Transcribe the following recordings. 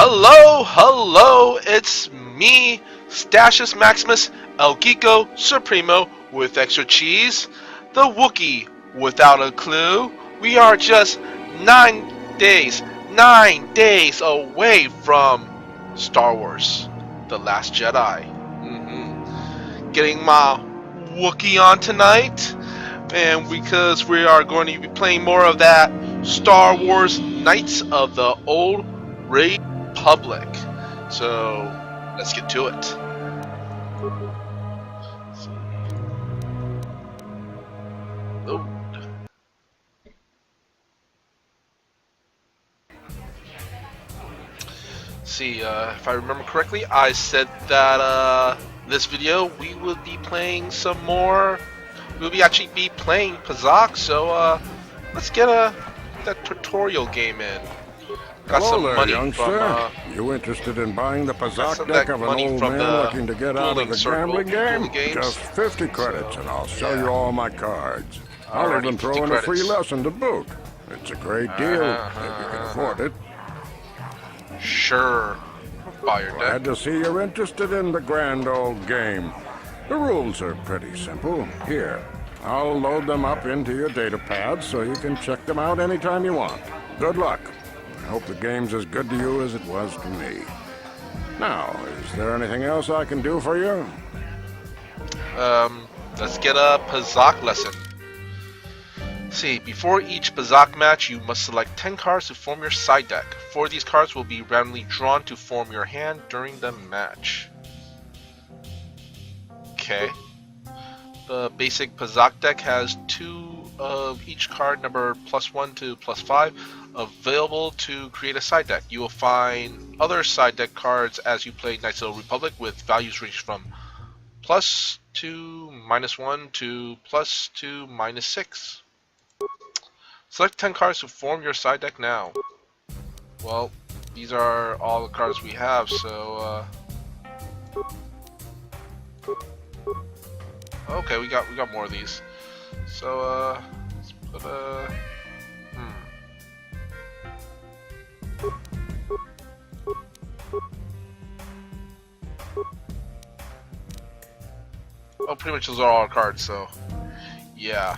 Hello, hello, it's me, Statius Maximus El Geeko Supremo with extra cheese, the Wookiee without a clue. We are just 9 days away from Star Wars, The Last Jedi. Getting my Wookiee on tonight, and because we are going to be playing more of that Star Wars Knights of the Old Republic. So let's get to it. Load. See, if I remember correctly, I said that this video we would be playing some more. We'll be actually be playing Pazak. So let's get that tutorial game in. Got Hello some there, money youngster. from You interested in buying the got Pazak some deck that of an money old from man the looking to get out of dueling the circle, gambling game? dueling games. Just 50 credits and I'll sell you yeah. all my cards. I'll Alrighty, even 50 throw in a free credits. lesson to boot. It's a great deal if you can afford it. Sure. Buy your Glad deck. to see you're interested in the grand old game. The rules are pretty simple. Here, I'll load them up into your data pad so you can check them out anytime you want. Good luck. I hope the game's as good to you as it was to me. Now, is there anything else I can do for you? Let's get a Pazak lesson. See, before each Pazak match, you must select 10 cards to form your side deck. 4 of these cards will be randomly drawn to form your hand during the match. Okay. The basic Pazak deck has 2 of each card number +1 to +5 available to create a side deck. You will find other side deck cards as you play Knights of the Republic with values ranging from +2 -1 to +2 -6. Select 10 cards to form your side deck now. Well, these are all the cards we have, so okay, we got more of these. So let's put oh, pretty much those are all our cards, so yeah.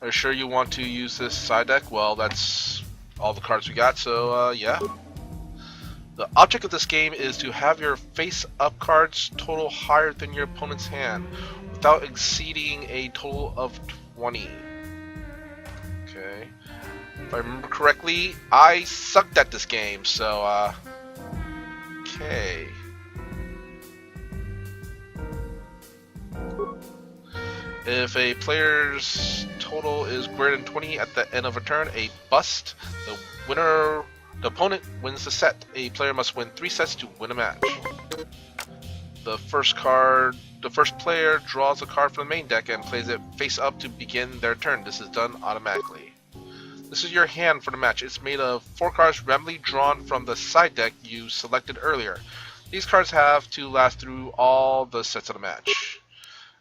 Are you sure you want to use this side deck? Well, that's all the cards we got, so yeah. The object of this game is to have your face-up cards total higher than your opponent's hand, without exceeding a total of 20. Okay. If I remember correctly, I sucked at this game, so okay. If a player's total is greater than 20 at the end of a turn, a bust, the opponent wins the set. A player must win 3 sets to win a match. The first player draws a card from the main deck and plays it face up to begin their turn. This is done automatically. This is your hand for the match. It's made of 4 cards randomly drawn from the side deck you selected earlier. These cards have to last through all the sets of the match.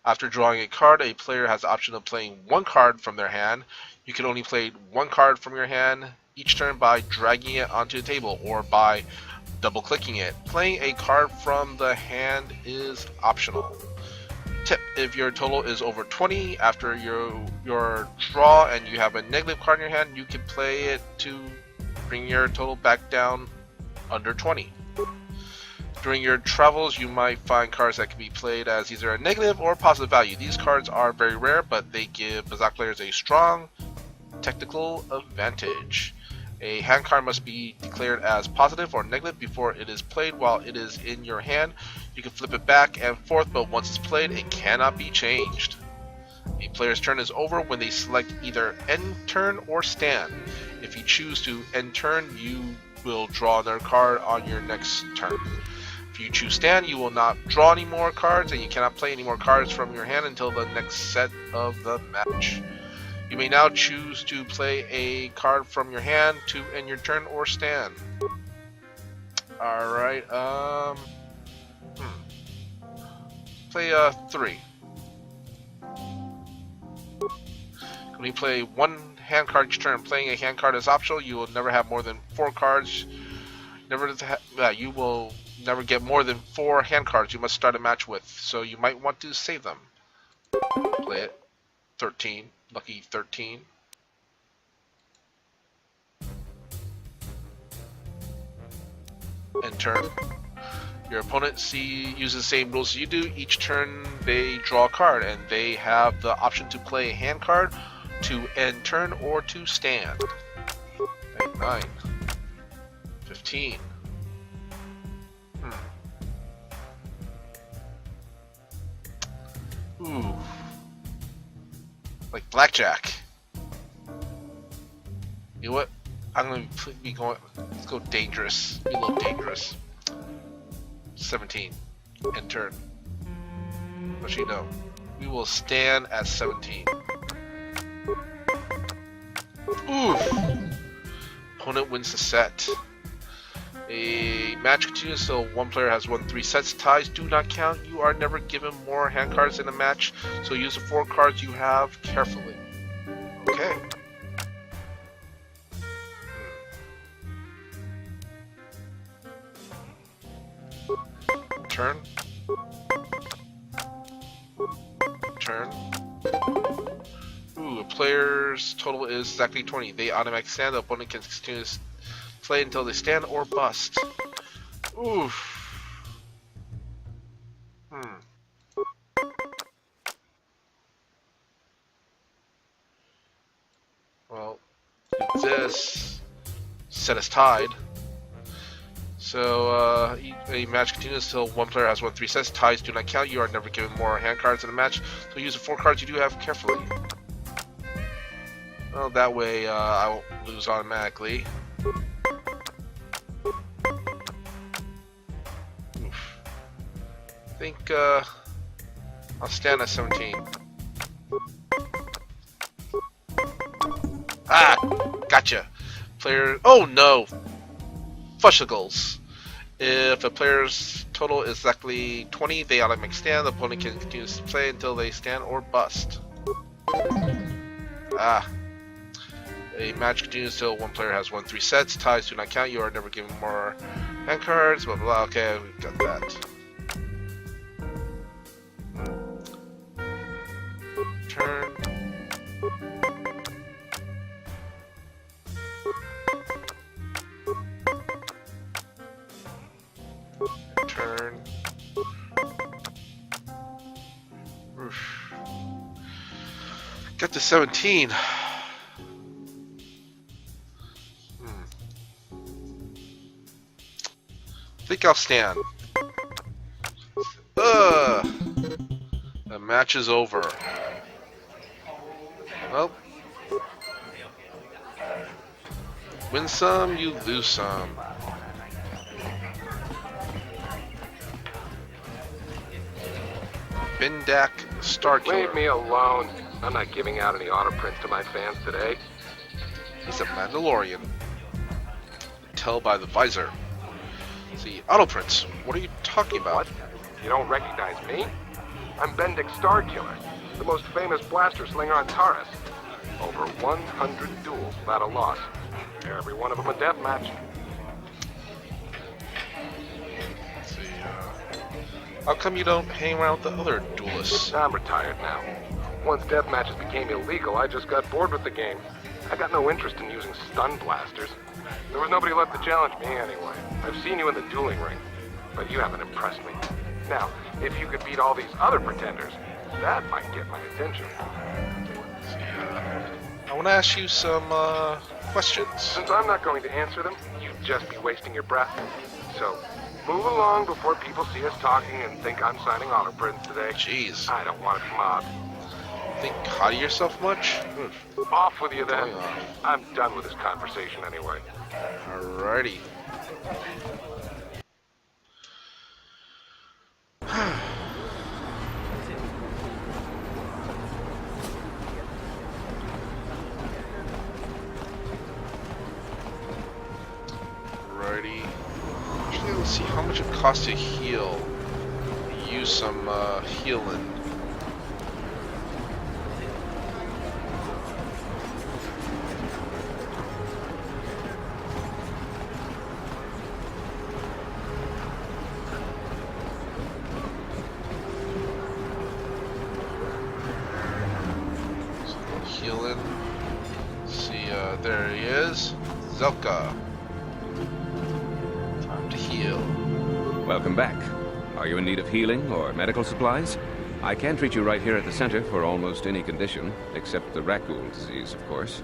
After drawing a card, a player has the option of playing 1 card from their hand. You can only play 1 card from your hand each turn by dragging it onto the table or by double clicking it. Playing a card from the hand is optional. Tip: if your total is over 20 after your draw and you have a negative card in your hand, you can play it to bring your total back down under 20. During your travels, you might find cards that can be played as either a negative or positive value. These cards are very rare, but they give Pazak players a strong technical advantage. A hand card must be declared as positive or negative before it is played while it is in your hand. You can flip it back and forth, but once it's played, it cannot be changed. A player's turn is over when they select either end turn or stand. If you choose to end turn, you will draw another card on your next turn. If you choose stand, you will not draw any more cards, and you cannot play any more cards from your hand until the next set of the match. You may now choose to play a card from your hand to end your turn or stand. Alright, play 3. When you play 1 hand card each turn, playing a hand card is optional. You will never have more than 4 cards. You will never get more than 4 hand cards you must start a match with, so you might want to save them. Play it. 13. Lucky 13. End turn. Your opponent uses the same rules as you do. Each turn they draw a card, and they have the option to play a hand card, to end turn, or to stand. 9. 15. Ooh. Like blackjack. You know what? I'm gonna be going. Let's go dangerous. Be a little dangerous. 17. End turn. Actually, no. We will stand at 17. Oof. Opponent wins the set. A match continues until one player has won 3 sets. Ties do not count. You are never given more hand cards in a match, so use the 4 cards you have carefully. Okay. Turn. Turn. Ooh, a player's total is exactly 20. They automatically stand. The opponent can continue to play until they stand or bust. Oof. Well, this set is tied. So, a match continues until one player has won 3 sets. Ties do not count. You are never given more hand cards in a match, so use the 4 cards you do have carefully. Well, that way I won't lose automatically. Oof. I think I'll stand at 17. Ah! Gotcha! Player... Oh no! Fushigles. If a player's total is exactly 20, they automatically stand. The opponent can continue to play until they stand or bust. Ah. A match continues until one player has won 3 sets. Ties do not count. You are never given more hand cards. Blah blah blah. Okay, we've got that. Turn. Turn. Oof. Get to 17. I think I'll stand. The match is over. Well, win some, you lose some. Bindak Starkiller. Leave me alone. I'm not giving out any auto prints to my fans today. He's a Mandalorian. Tell by the visor. See, auto prints. What are you talking about? What? You don't recognize me? I'm Bendik Starkiller, the most famous blaster slinger on Taurus. Over 100 duels without a loss. Every one of them a death match. Let's see, how come you don't hang around with the other duelists? I'm retired now. Once death matches became illegal, I just got bored with the game. I got no interest in using stun blasters. There was nobody left to challenge me anyway. I've seen you in the dueling ring, but you haven't impressed me. Now, if you could beat all these other pretenders, that might get my attention. See, I want to ask you some questions. Since I'm not going to answer them, you'd just be wasting your breath. So, move along before people see us talking and think I'm signing auto prints today. Jeez. I don't want to be mobbed. Think high of yourself much? Off with you then. I'm done with this conversation anyway. Alrighty. Alrighty. Actually, let's see how much it costs to heal. Use some healing. there he is. Zelka. Time to heal. Welcome back. Are you in need of healing or medical supplies? I can treat you right here at the center for almost any condition, except the raccoon disease, of course.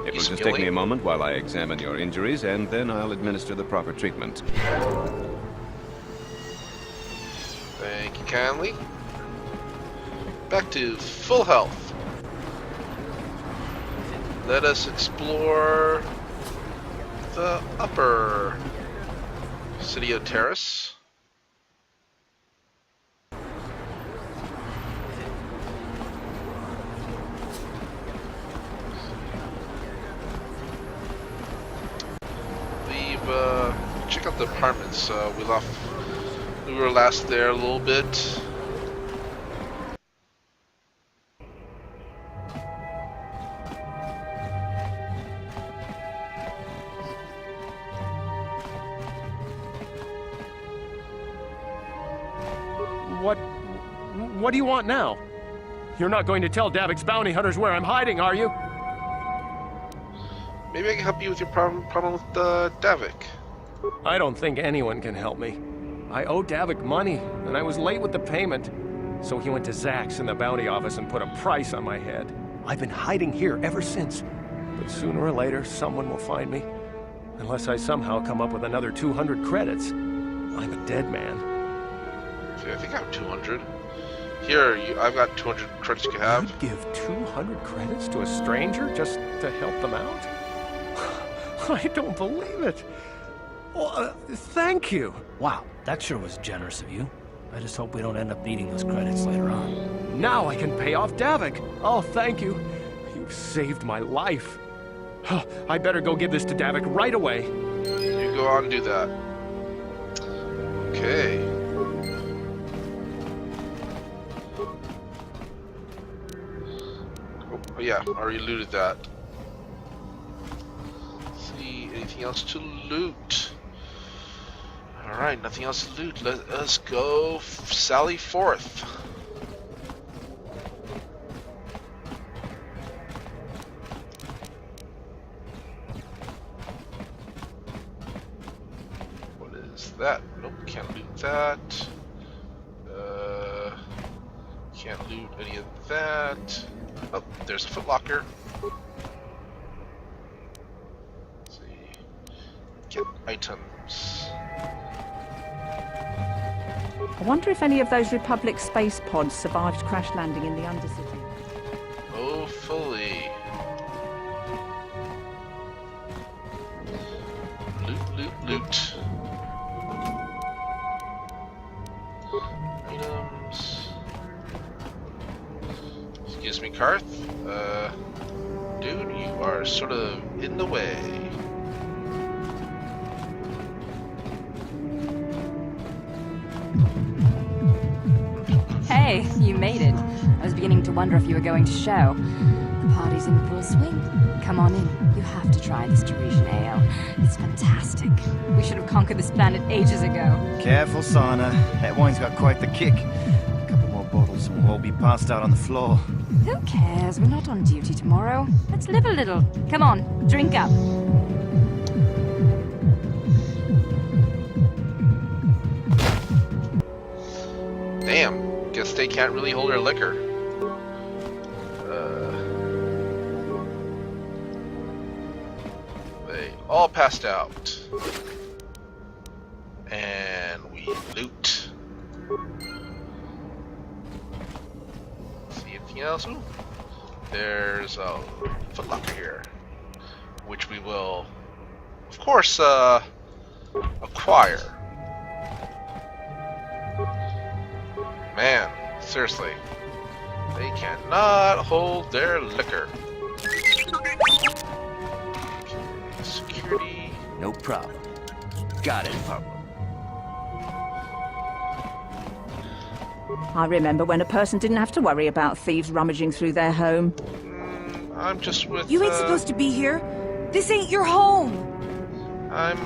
It will just take me a moment while I examine your injuries, and then I'll administer the proper treatment. Thank you kindly. Back to full health. Let us explore the upper City of Terrace. Check out the apartments. We were last there a little bit. What do you want now? You're not going to tell Davik's bounty hunters where I'm hiding, are you? Maybe I can help you with your problem with Davik. I don't think anyone can help me. I owe Davik money, and I was late with the payment. So he went to Zach's in the bounty office and put a price on my head. I've been hiding here ever since. But sooner or later, someone will find me. Unless I somehow come up with another 200 credits. I'm a dead man. Okay, I think I have 200. Here, I've got 200 credits you can have. You'd give 200 credits to a stranger just to help them out? I don't believe it. Well, thank you. Wow, that sure was generous of you. I just hope we don't end up needing those credits later on. Now I can pay off Davik. Oh, thank you. You've saved my life. I better go give this to Davik right away. You go on and do that. Okay. Oh yeah, I already looted that. Let's see, anything else to loot? Alright, nothing else to loot. Let us go sally forth. What is that? Nope, can't loot that. Can't loot any of that. Oh, there's a footlocker. Let's see. Get items. I wonder if any of those Republic space pods survived crash landing in the Undercity. Hopefully. Loot, loot, loot. Items. Excuse me, Karth. Dude, you are sort of in the way. Hey, you made it. I was beginning to wonder if you were going to show. The party's in full swing. Come on in. You have to try this Teresian ale. It's fantastic. We should have conquered this planet ages ago. Careful, Sana. That wine's got quite the kick. A couple more bottles and we'll all be passed out on the floor. Who cares? We're not on duty tomorrow. Let's live a little. Come on, drink up. Damn, guess they can't really hold their liquor. They all passed out. And we loot. See anything else? Ooh. There's a footlocker here, which we will, of course, acquire. Man, seriously, they cannot hold their liquor. Okay, security. No problem. Got it, Pablo. I remember when a person didn't have to worry about thieves rummaging through their home. I'm just with. You ain't supposed to be here. This ain't your home. I'm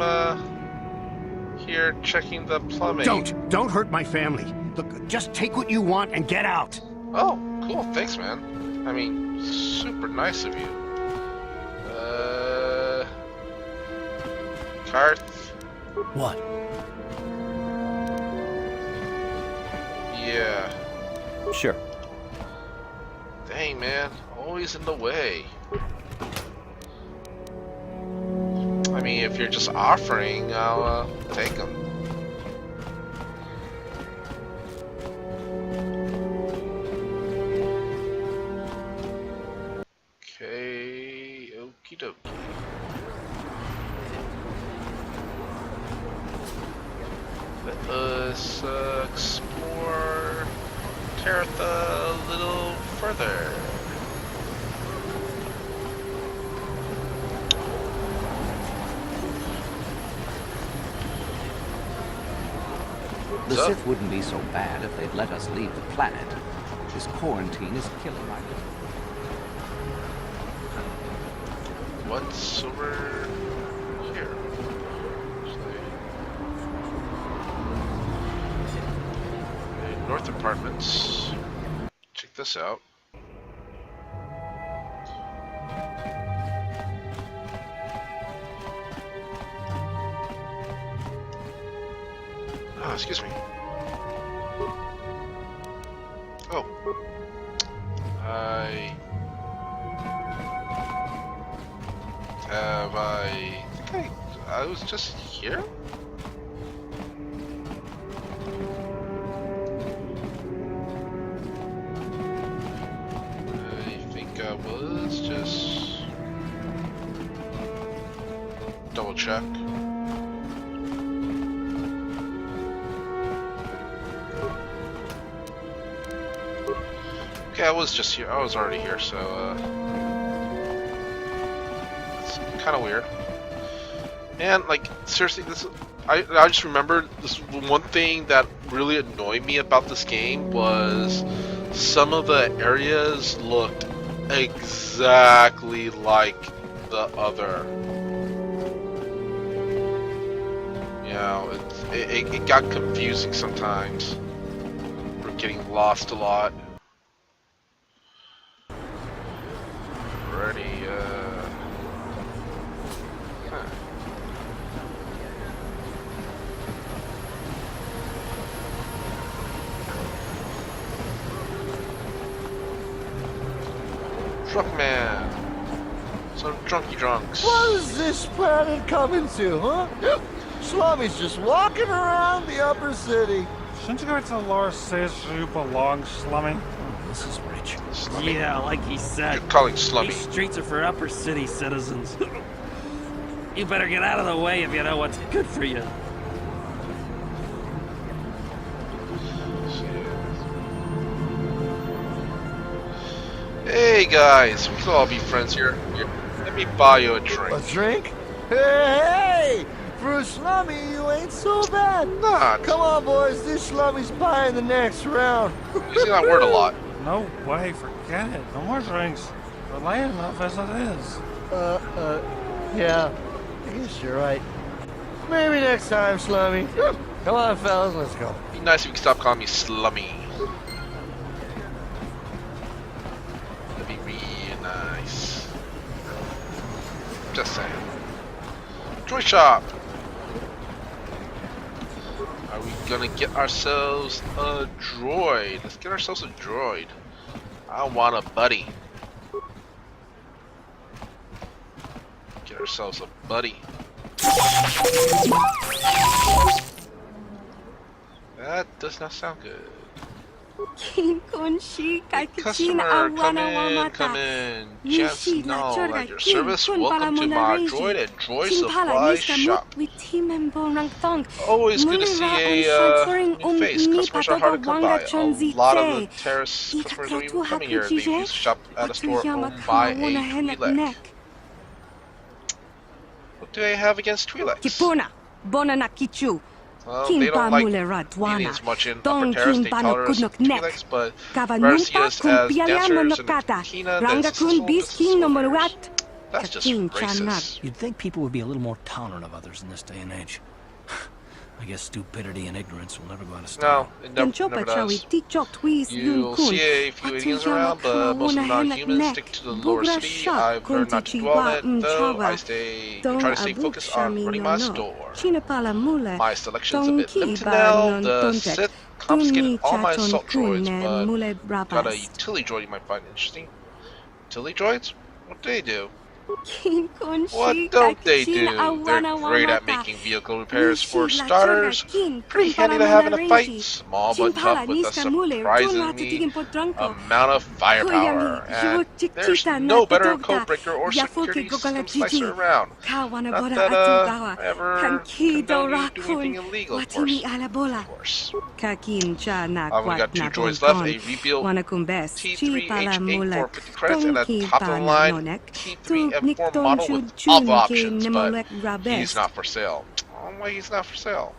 here checking the plumbing. Don't hurt my family. Look, just take what you want and get out. Oh, cool. Thanks, man. I mean, Super nice of you. Karth? What? Yeah. Sure. Dang, man. Always in the way. I mean, if you're just offering, I'll take them. Okay, okie dokie. Let us explore Teretha a little further. The Sith wouldn't be so bad if they'd let us leave the planet. This quarantine is killing my business. What's over here? North Apartments. Check this out. Oh, excuse me. Oh. I think I was just here? I think I was just double check. Okay, I was just here. I was already here, so it's kind of weird. And like seriously, I just remembered this one thing that really annoyed me about this game was some of the areas looked exactly like the other. You know, it got confusing sometimes. We're getting lost a lot. Already, Truckman! Some drunky drunks. What is this planet coming to, huh? Slummy's just walking around the upper city. Shouldn't you go to Laura says you belong, Slummy? Oh, this is rich. Slummy? Yeah, like he said. You're calling Slummy. These streets are for upper city citizens. You better get out of the way if you know what's good for you. Hey guys, we can all be friends here. Let me buy you a drink. A drink? Hey! For a slummy, you ain't so bad. Not. Come on, boys. This slummy's buying the next round. Using that word a lot. No way, forget it. No more drinks. We're laying enough as it is. Yeah. I guess you're right. Maybe next time, slummy. Come on, fellas, let's go. Be nice if you could stop calling me Slummy. That'd be real nice. Just saying. Joy shop. Are we gonna get ourselves a droid? Let's get ourselves a droid. I want a buddy. Get ourselves a buddy. That does not sound good. Customer, come in. Yes, no, at your service. Welcome to my droid and droid supply shop. Always good to see a new face. Customers are hard to come by. A lot of the terrorist customers are even coming here. They used to shop at a store owned by a Twi'lek. What do they have against Twi'leks? Well, they don't like aliens much in upper terrace. They tolerate Twi'leks, but rather see us as dancers in the cantina than successful business owners. That's just racist. You'd think people would be a little more tolerant of others in this day and age. I guess stupidity and ignorance will never go out of style. No, it never does. You'll see a few aliens around, but most of them are not humans. Stick to the lower city. I've learned not to dwell on it, though I try to stay focused on running my store. My selection's a bit limited now. The Sith confiscated all my assault droids, but got a utility droid you might find interesting. Utility droids? What do they do? What don't they do? They're great at making vehicle repairs for starters. Pretty handy to have in a fight. Small but tough with a surprisingly amount of firepower. And there's no better codebreaker or security system slicer around. Not that I ever condone you do anything illegal, of course. I've only got 2 droids left, a rebuilt T3H8 for 50 credits and a top-of-the-line T3 M4 model with all the options, but he's not for sale. Oh, why he's not for sale?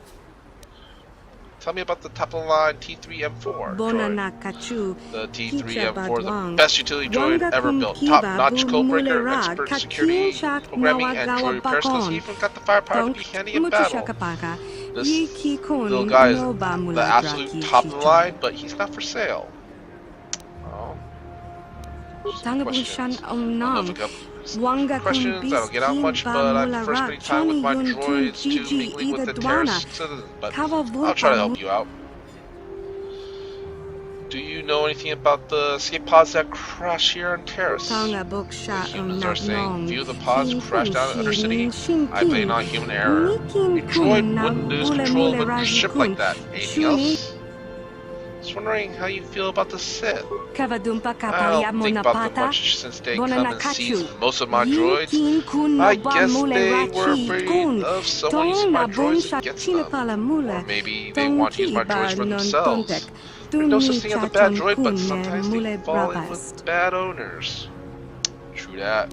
Tell me about the top-of-the-line T3 M4 droid. The T3 M4 is the best utility droid ever built. Top-notch codebreaker, expert in security, programming, and droid repair skills. He even got the firepower to be handy in battle. This little guy is the absolute top of the line, but he's not for sale. Oh. Questions. Questions, I don't get out much, but I prefer spending time with my droids to mingling with the terrorist citizens, but I'll try to help you out. Do you know anything about the escape pods that crash here on Terrace? The humans are saying few of the pods crashed down in Undercity. I blame on human error. A droid wouldn't lose control of a ship like that. Anything else? Just wondering how you feel about the Sith. I don't think about them much since they come and seize most of my droids. I guess they were afraid of someone using my droids against them. Or maybe they want to use my droids for themselves. There's no such thing as a bad droid, but sometimes they fall in with bad owners. True that.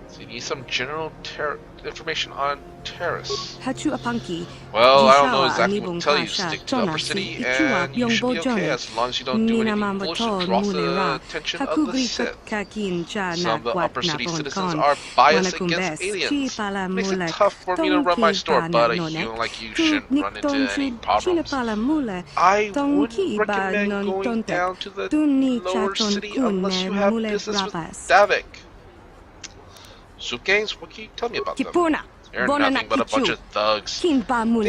So you need some general information on Terrace. Well, I don't know exactly what to tell you. Stick to the upper city and you should be okay as long as you don't do anything foolish to draw the attention of the Sith. Some of the upper city citizens are biased against aliens. Makes it tough for me to run my store, but a human like you shouldn't run into any problems. I wouldn't recommend going down to the lower city unless you have business with Davik. Soup gangs? What can you tell me about them? They're nothing but a bunch of thugs. Things don't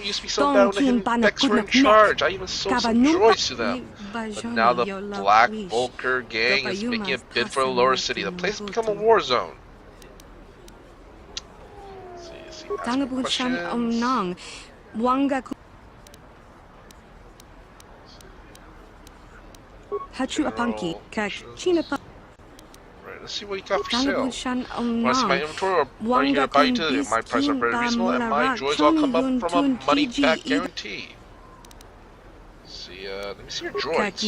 used to be so bad when the Vex were in charge. I even sold some droids to them. But now the Black Volker gang is making a bid for the lower city. The place has become a war zone. Let's see, ask questions. Let's see what you got for sale. Want to see my inventory or are you here to buy utility? My prices are very reasonable and my droids all come up from a money back guarantee. Let's see, let me see your droids.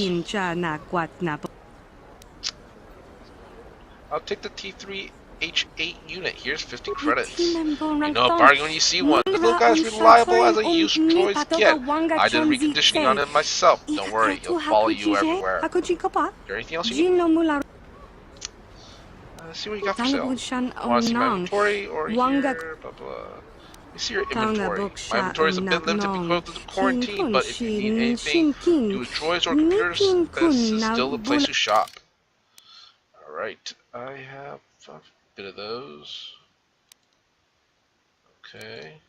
I'll take the T3H8 unit. Here's 50 credits. You know a bargain when you see one. The little guy's reliable as a used droids get. I did reconditioning on him myself. Don't worry, he'll follow you everywhere. Is there anything else you need? Let's see what you got for sale. Want to see my inventory or here, blah blah. Let me see your inventory. My inventory is a bit limited because of the quarantine, but if you need anything to do with droids or computers, this is still the place to shop. Alright, I have a bit of those. Okay.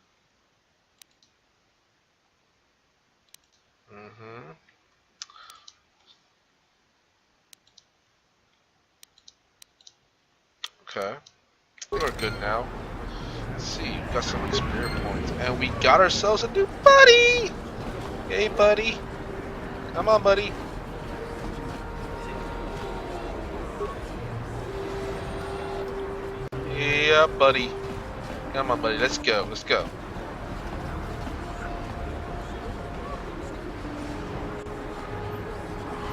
Okay, we're good now. Let's see, we got some experience points, and we got ourselves a new buddy! Hey, buddy. Come on, buddy. Yeah, buddy. Come on, buddy. Let's go. Let's go.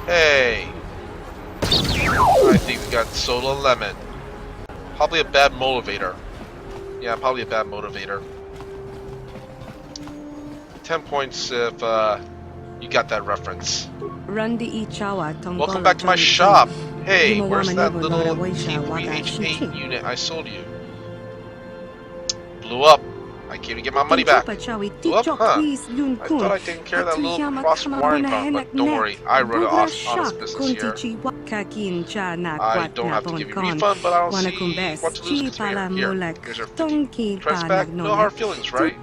Hey. I think we got Soda Lemon. Probably a bad motivator. Yeah, probably a bad motivator. 10 points if you got that reference. Welcome back to my shop. Hey, where's that little T3H8 unit I sold you? Blew up. I can't even get my money back. Whoop, huh? I thought I taken care of that little cross wiring problem, but don't worry. I run an honest business here. I don't have to give you a refund, but I don't see what to lose considering here. Here's our 50 credits back. No hard feelings, right?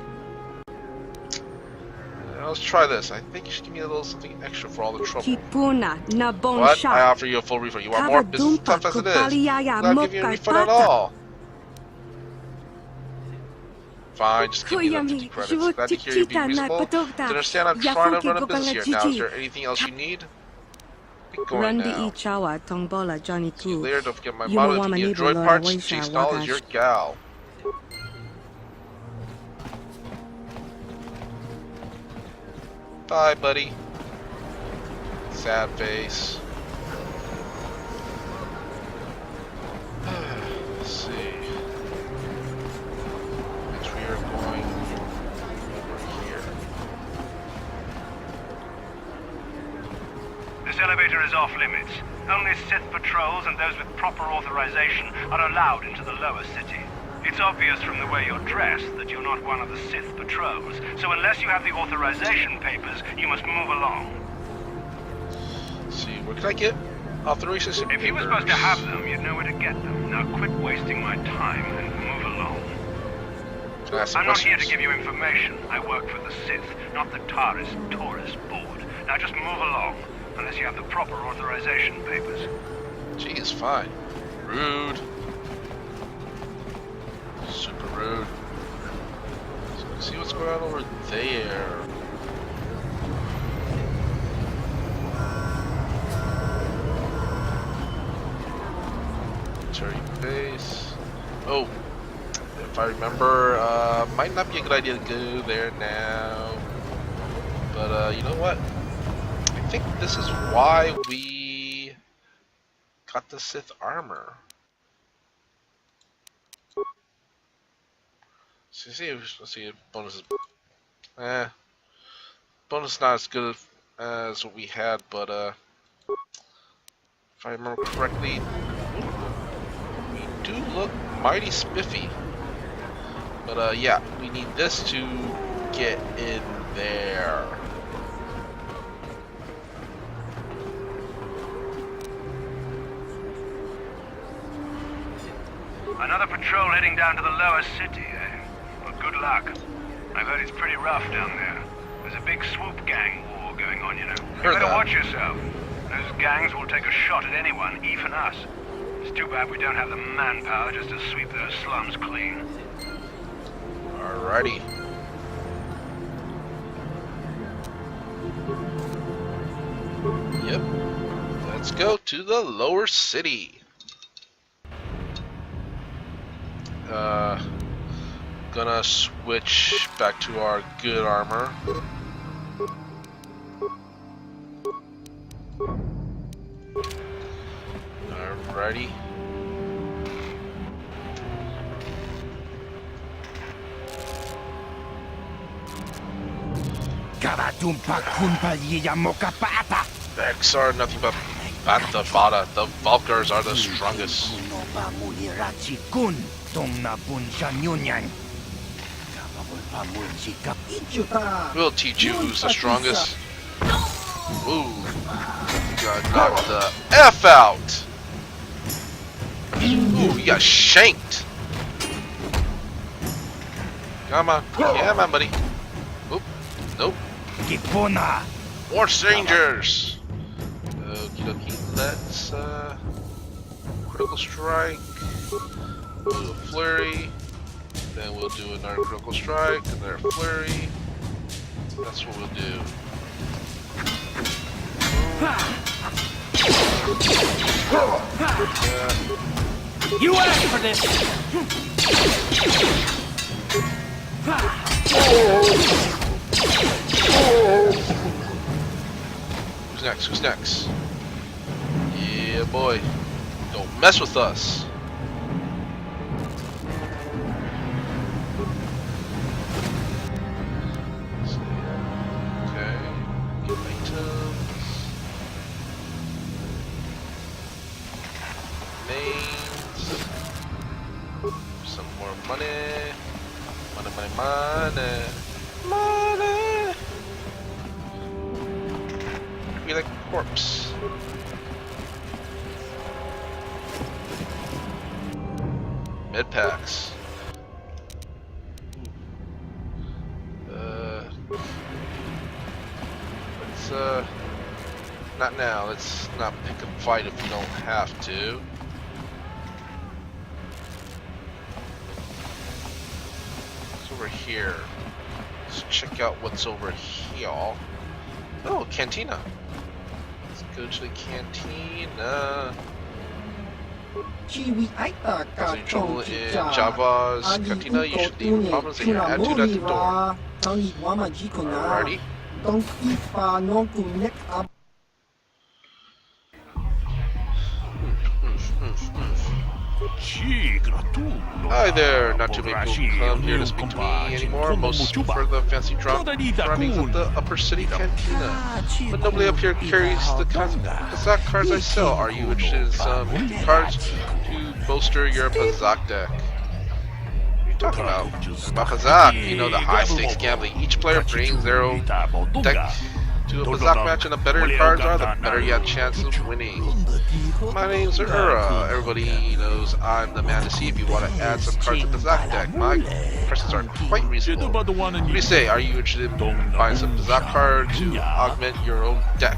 Let's try this. I think you should give me a little something extra for all the trouble. What? I offer you a full refund. You want more? Business is tough as it is. I'm not giving you a refund at all. Fine, just give me the 50 credits. Glad to hear you be reasonable. To understand, I'm trying to run a business here now. Is there anything else you need? Be going now. See you later. Don't forget my motto. If you need droid parts, Chase Doll is your gal. Bye, buddy. Sad face. Let's see. Next we are going over here. This elevator is off limits. Only Sith patrols and those with proper authorization are allowed into the lower city. It's obvious from the way you're dressed that you're not one of the Sith patrols, so unless you have the authorization papers, you must move along. Let's see, where can I get authorization papers? If you were supposed to have them, you'd know where to get them. Now quit wasting my time and move along. Can I ask some I'm not questions? here to give you information. I work for the Sith, not the Tourist Board. Now just move along, unless you have the proper authorization papers. Geez, fine. Rude. Super rude. So let's see what's going on over there. Military base. Oh, if I remember, might not be a good idea to go there now. But you know what? I think this is why we got the Sith armor. Let's see, bonuses. Bonus not as good as what we had, but if I remember correctly, we do look mighty spiffy. But yeah, we need this to get in there. Another patrol heading down to the lower city, eh? Good luck. I've heard it's pretty rough down there. There's a big swoop gang war going on, you know. You better watch yourself. Those gangs will take a shot at anyone, even us. It's too bad we don't have the manpower just to sweep those slums clean. Alrighty. Yep. Let's go to the lower city. Gonna switch back to our good armor. Alrighty. Vex are nothing but Bata Vada. The Valkyrs are the strongest. We'll teach you who's the strongest. Ooh. Got knocked the F out. Ooh, he got shanked. Come on. Yeah, man, buddy. Oop. Nope. More strangers. Okie dokie. Let's, critical strike. We'll do a flurry. Then we'll do another critical strike, another flurry. That's what we'll do. You asked for this! Who's next? Who's next? Yeah, boy. Don't mess with us. Some more money. Money. We like corpse. Med packs. Let's not now. Let's not pick a fight if we don't have to. What's over here? Let's check out what's over here. Oh, cantina. Let's go to the cantina. As usual in Java's cantina, you should leave problems and your attitude at the door. Alrighty. Hi there, not too many people come here to speak to me anymore, most for the fancy drop surroundings of the upper city cantina. But nobody up here carries the kinds of Pazak cards I sell. Are you interested in some cards to bolster your Pazak deck? What are you talking about? About Pazak, you know, the high stakes gambling. Each player brings their own deck to a Pazak match, and the better your cards are, the better you have chances of winning. My name's Ura. Everybody knows I'm the man to see if you want to add some cards to the Pazak deck. My prices are quite reasonable. What do you say? Are you interested in buying some Pazak cards to augment your own deck?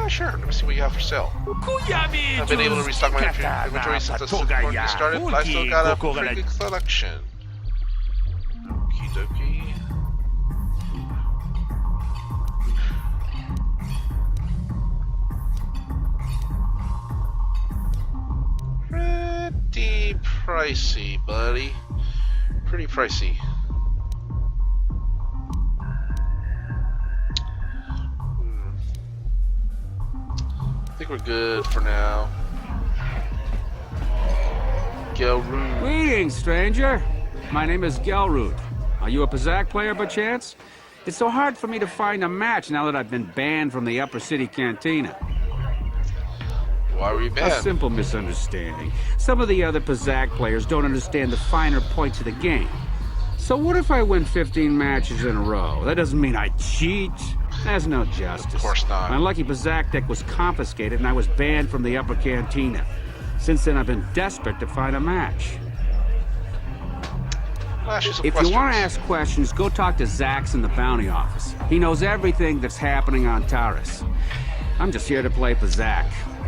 Sure. Let me see what you have for sale. I've been able to restock my inventory since the Sith started, but I still got a pretty good collection. Okie dokie. Pretty pricey, buddy. Pretty pricey. I think we're good for now. Gelroot. Greetings, stranger. My name is Gelroot. Are you a Pazak player by chance? It's so hard for me to find a match now that I've been banned from the Upper City Cantina. Why were you banned? A simple misunderstanding. Some of the other Pazak players don't understand the finer points of the game. So what if I win 15 matches in a row? That doesn't mean I cheat. There's no justice. Of course not. My lucky Pazak deck was confiscated and I was banned from the Upper Cantina. Since then, I've been desperate to find a match. If you want to ask questions, go talk to Zax in the bounty office. He knows everything that's happening on Taurus. I'm just here to play Pazak.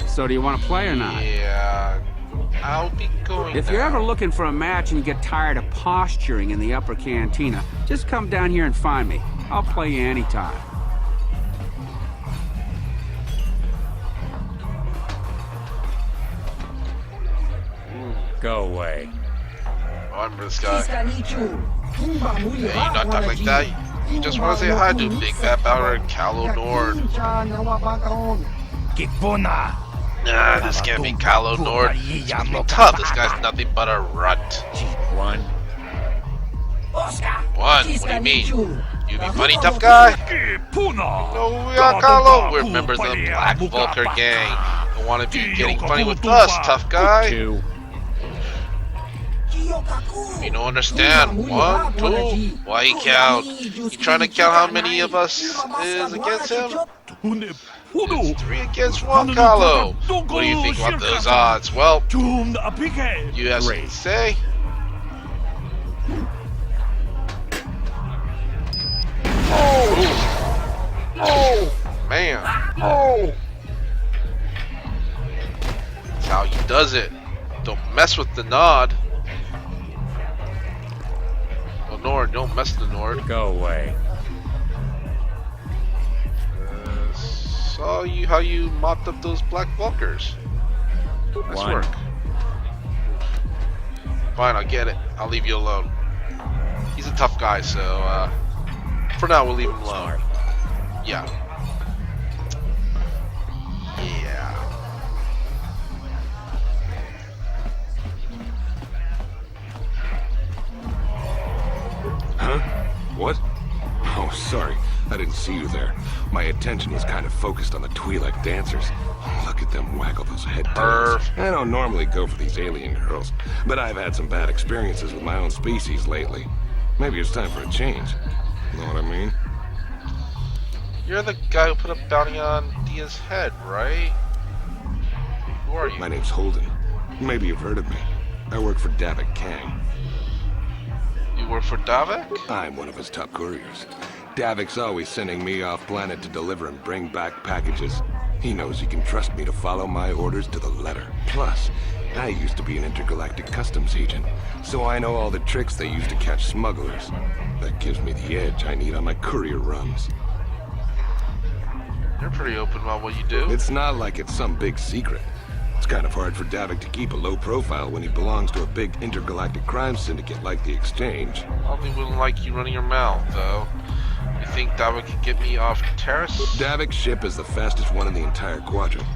So do you want to play or not? Yeah, I'll be going. If you're ever looking for a match and you get tired of posturing in the Upper Cantina, just come down here and find me. I'll play you anytime. Go away. Oh, I remember this guy. Hey, you not talk like that. You just want to say hi to Big Fat Powder and Calo Nord. Nah, this can't be Calo Nord. He's gonna be tough. This guy's nothing but a runt. One. What do you mean? You be funny, tough guy? No, we are Calo. We're members of the Black Vulture gang. Don't want to be getting funny with us, tough guy. You don't understand. 1, 2. Why he count? You trying to count how many of us is against him? It's 3 against 1, Calo. What do you think about those odds? Well, you have something to say? Oh, man. Oh. That's how he does it. Don't mess with the nod. Well, Nord, don't mess with the Nord. Go away. Saw you how you mopped up those black Vulkers. Nice work. Fine, I'll get it. I'll leave you alone. He's a tough guy, so for now we'll leave him alone. Yeah. Yeah. Huh? What? Oh, sorry. I didn't see you there. My attention was kind of focused on the Twi'lek dancers. Look at them waggle those head tails. I don't normally go for these alien girls, but I've had some bad experiences with my own species lately. Maybe it's time for a change. Know what I mean? You're the guy who put a bounty on Dia's head, right? Who are you? My name's Holden. Maybe you've heard of me. I work for Davik Kang. You work for Davik? I'm one of his top couriers. Davik's always sending me off planet to deliver and bring back packages. He knows he can trust me to follow my orders to the letter. Plus, I used to be an intergalactic customs agent, so I know all the tricks they use to catch smugglers. That gives me the edge I need on my courier runs. You're pretty open about what you do. It's not like it's some big secret. It's kind of hard for Davik to keep a low profile when he belongs to a big intergalactic crime syndicate like the Exchange. Probably wouldn't like you running your mouth, though. You think Davik could get me off Taris? Davik's ship is the fastest one in the entire quadrant.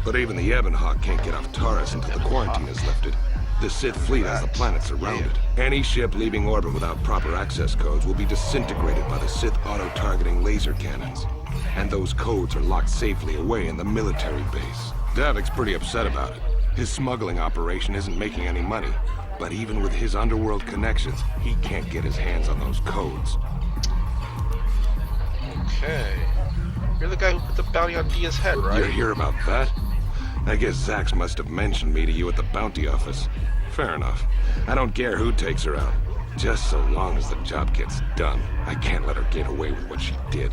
But even the Ebonhawk can't get off Taris until the quarantine is lifted. The Sith fleet has the planet surrounded. Any ship leaving orbit without proper access codes will be disintegrated by the Sith auto-targeting laser cannons. And those codes are locked safely away in the military base. Davik's pretty upset about it. His smuggling operation isn't making any money. But even with his underworld connections, he can't get his hands on those codes. Okay. You're the guy who put the bounty on Dia's head, right? You hear about that? I guess Zax must have mentioned me to you at the bounty office. Fair enough. I don't care who takes her out. Just so long as the job gets done. I can't let her get away with what she did.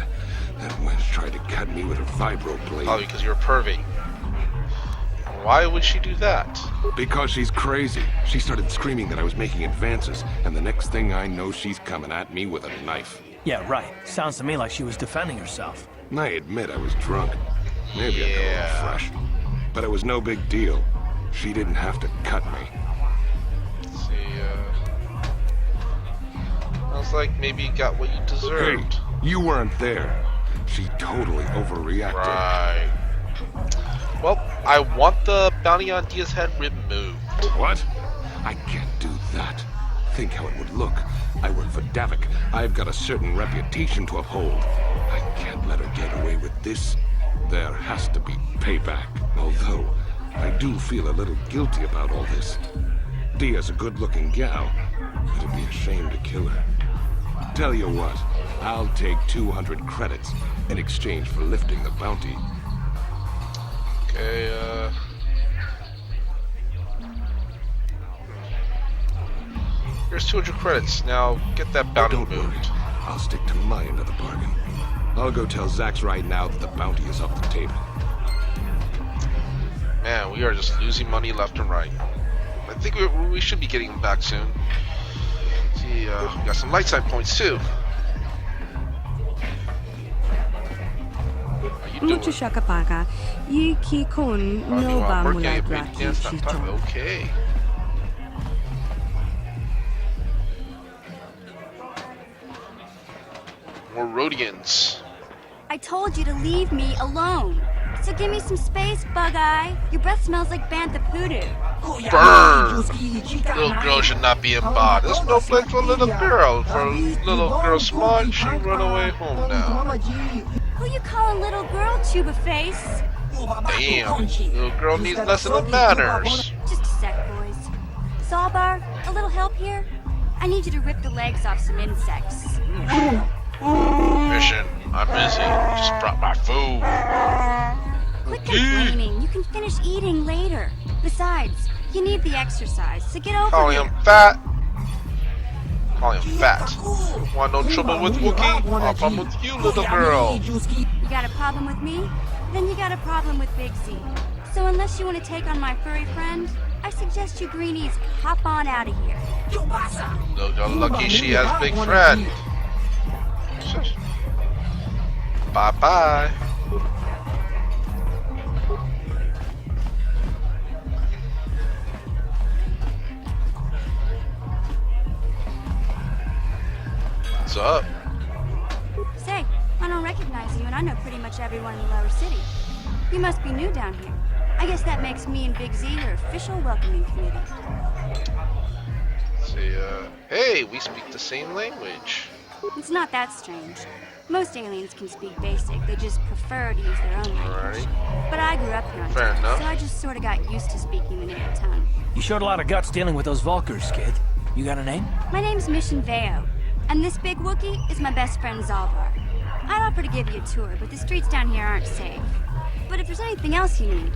That wench tried to cut me with her vibro blade. Probably because you're a pervy. Why would she do that? Because she's crazy. She started screaming that I was making advances, and the next thing I know, she's coming at me with a knife. Yeah, right. Sounds to me like she was defending herself. I admit I was drunk. Maybe I got a little fresh. But it was no big deal. She didn't have to cut me. Let's see, sounds like maybe you got what you deserved. Hey, you weren't there. She totally overreacted. Right. Well, I want the bounty on Dia's head removed. What? I can't do that. Think how it would look. I work for Davik. I've got a certain reputation to uphold. I can't let her get away with this. There has to be payback. Although, I do feel a little guilty about all this. Dia's a good-looking gal. It'd be a shame to kill her. Tell you what, I'll take 200 credits in exchange for lifting the bounty. Okay, here's 200 credits. Now, get that bounty moved. Don't worry. I'll stick to my end of the bargain. I'll go tell Zax right now that the bounty is off the table. Man, we are just losing money left and right. I think we should be getting them back soon. See, we got some light side points too. MrKaPao, Yuki Kun Nova Mulai. Okay. More Rhodians. I told you to leave me alone. So give me some space, Bug-Eye. Your breath smells like Bantha Poodoo. Burn! Little girl should not be in bar. There's no place for a little girl. For a little girl smart, she run away home now. Who you calling little girl, Tuba Face? Damn, little girl needs lesson of manners. Just a sec, boys. Sawbar, a little help here? I need you to rip the legs off some insects. Fishing. I'm busy. Just brought my food. Quit complaining. You can finish eating later. Besides, you need the exercise, so get over Calling him fat. Calling him fat. Want no trouble with Wookiee? I'll problem with you, little girl. You got a problem with me? Then you got a problem with Big Z. So unless you want to take on my furry friend, I suggest you greenies hop on out of here. Look, you're lucky she has big friend. Bye-bye. What's up? Say, I don't recognize you, and I know pretty much everyone in the lower city. You must be new down here. I guess that makes me and Big Z your official welcoming committee. See, hey, we speak the same language. It's not that strange. Most aliens can speak basic, they just prefer to use their own language. But I grew up here on Tatooine, so I just sort of got used to speaking the native tongue. You showed a lot of guts dealing with those Vulkars, kid. You got a name? My name's Mission Veo, and this big Wookiee is my best friend Zalbar. I'd offer to give you a tour, but the streets down here aren't safe. But if there's anything else you need...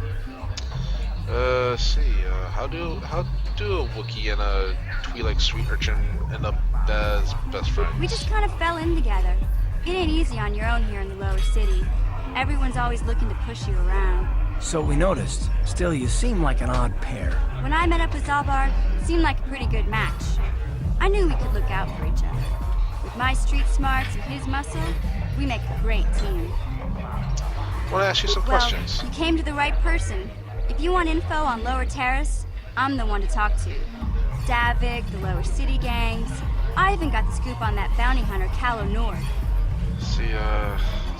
how do a Wookiee and a Twi'lek street urchin end up as best friends? We just kind of fell in together. It ain't easy on your own here in the lower city. Everyone's always looking to push you around. So we noticed. Still, you seem like an odd pair. When I met up with Zalbar, it seemed like a pretty good match. I knew we could look out for each other. With my street smarts and his muscle, we make a great team. I want to ask you some questions. You came to the right person. If you want info on Lower Terrace, I'm the one to talk to. Davik, the Lower City gangs. I even got the scoop on that bounty hunter, Cal-Nord.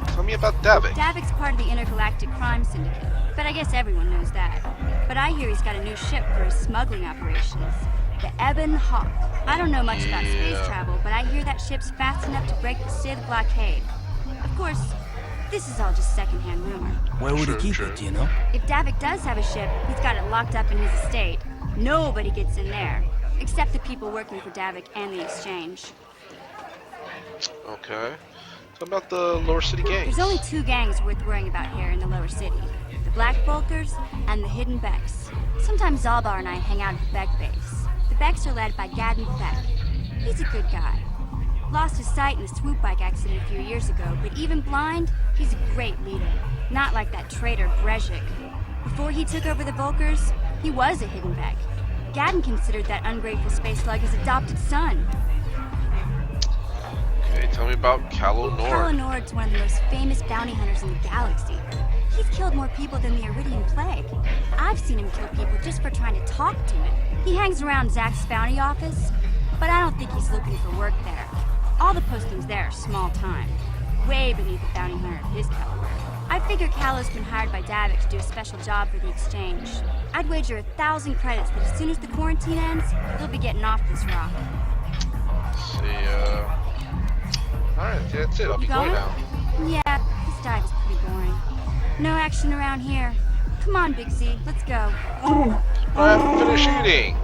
Tell me about Davik. Davik's part of the Intergalactic Crime Syndicate, but I guess everyone knows that. But I hear he's got a new ship for his smuggling operations. The Ebon Hawk. I don't know much about space travel, but I hear that ship's fast enough to break the Sith blockade. Of course, this is all just secondhand rumor. Where would he keep it, do you know? If Davik does have a ship, he's got it locked up in his estate. Nobody gets in there, except the people working for Davik and the Exchange. Okay. What about the Lower City gangs? There's only two gangs worth worrying about here in the Lower City. The Black Vulkars and the Hidden Becks. Sometimes Zalbar and I hang out at the Beck base. The Becks are led by Gadden Beck. He's a good guy. Lost his sight in a swoop bike accident a few years ago, but even blind, he's a great leader. Not like that traitor Brezhik. Before he took over the Vulkars, he was a Hidden Beck. Gadden considered that ungrateful space slug his adopted son. Okay, tell me about Cal-Nord. Cal-Nord's one of the most famous bounty hunters in the galaxy. He's killed more people than the Iridian Plague. I've seen him kill people just for trying to talk to him. He hangs around Zach's bounty office, but I don't think he's looking for work there. All the postings there are small time, way beneath a bounty hunter of his caliber. I figure Callow's been hired by Davik to do a special job for the Exchange. I'd wager 1,000 credits that as soon as the quarantine ends, he'll be getting off this rock. Alright, that's it. I'll be going now. Yeah, this dive is pretty boring. No action around here. Come on, Big Z, let's go. I'm finished eating.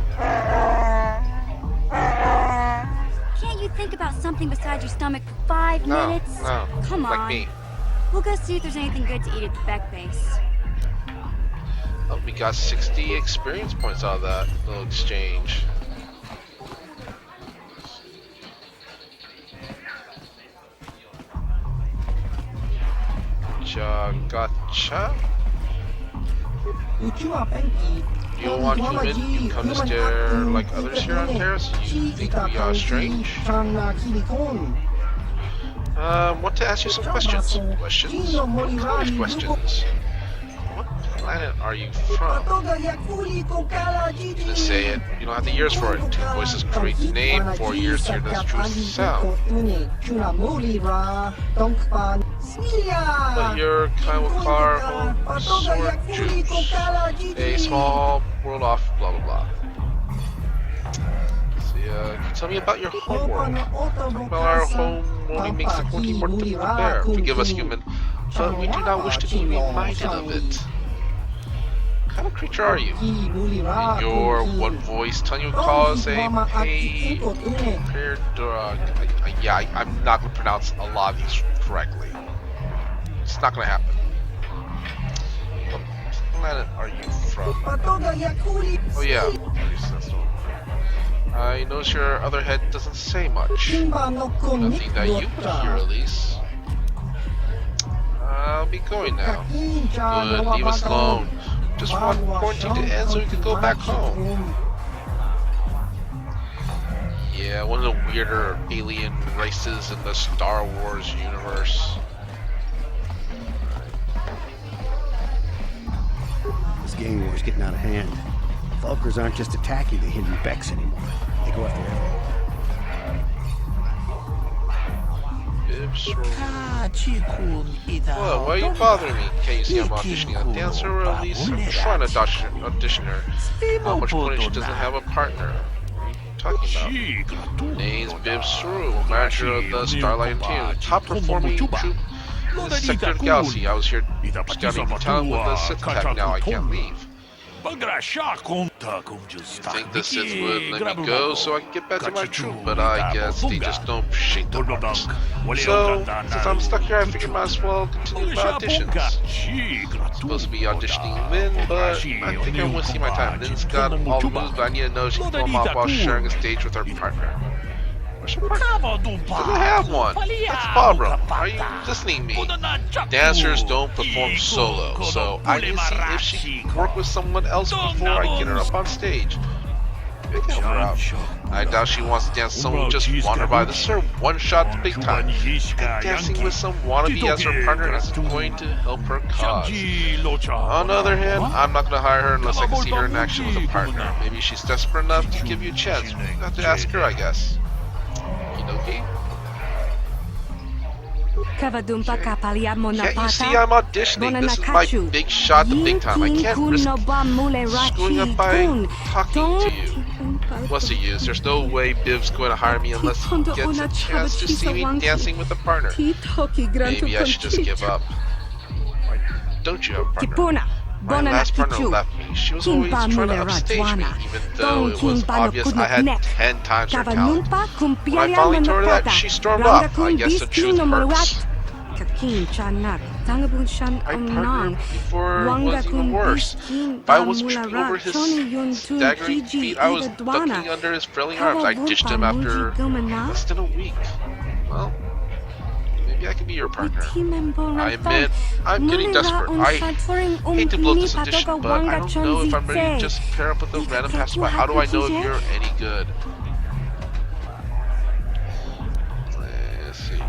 Can't you think about something besides your stomach for 5 minutes? No, come on. like me. We'll go see if there's anything good to eat at the Beck base. Oh, we got 60 experience points out of that little exchange. Gotcha. You don't want human, you come to stare like others here on Terrace? You think we are strange? Want to ask you some questions. Questions? What kind of questions? What planet are you from? Just say it. You don't have the years for it. 2 voices create the name, 4 years to hear the true sound. But you're kind of car home sword juice. A small world off, blah blah blah. Tell me about your home world. Talk about our home only makes the quarantine more difficult to bear. Forgive us, human, but we do not wish to be reminded of it. What kind of creature are you? Your one voice telling you cause a paired drug. I'm not going to pronounce a lot of these correctly. It's not going to happen. What planet are you from? Oh yeah. I notice your other head doesn't say much. Nothing that you can hear, at least. I'll be going now. Good, leave us alone. Just want quarantine to end so we can go back home. Yeah, one of the weirder alien races in the Star Wars universe. This gang war's getting out of hand. Vulkars aren't just attacking the Hidden Becks anymore. They go after everyone. Well, why are you bothering me? Can't you see I'm auditioning a dancer, or at least I'm trying to audition her? Not much point she doesn't have a partner. What are you talking about? Name's Pt.03, manager of the Starlight team, top performing troop in the sector of the galaxy. I was here scouting the town with the Sith attack. Now I can't leave. You think the Sith would let me go so I can get back to my troop, but I guess they just don't appreciate the marks. So, since I'm stuck here, I figured I might as well continue my auditions. I'm supposed to be auditioning Lynn, but I think I won't see my time. Lynn's got all the moves, but I need to know she can pull them off while sharing a stage with her partner. Doesn't have one. That's the problem. Are you listening to me? Dancers don't perform solo, so I need to see if she can work with someone else before I get her up on stage. Maybe I can help her out. I doubt she wants to dance with someone who just wandered by. This is her one shot to big time. And dancing with some wannabe as her partner isn't going to help her cause. On the other hand, I'm not going to hire her unless I can see her in action with a partner. Maybe she's desperate enough to give you a chance. You have to ask her, I guess. Okay. Can't you see I'm auditioning? This is my big shot to big time. I can't risk screwing up by talking to you. What's the use? There's no way Biv's going to hire me unless he gets a chance to see me dancing with a partner. Maybe I should just give up. Why don't you have a partner? My last partner left me. She was always trying to upstage me, even though it was obvious I had 10 times her talent. When I finally told her that, she stormed off. I guess the truth hurts. I partnered before it was even worse. I was tripping over his staggering feet. I was ducking under his frailing arms. I ditched him after less than a week. Well, maybe I can be your partner. I admit, I'm getting desperate. I hate to blow this audition, but I don't know if I'm ready to just pair up with a random passerby. How do I know if you're any good? Let's see.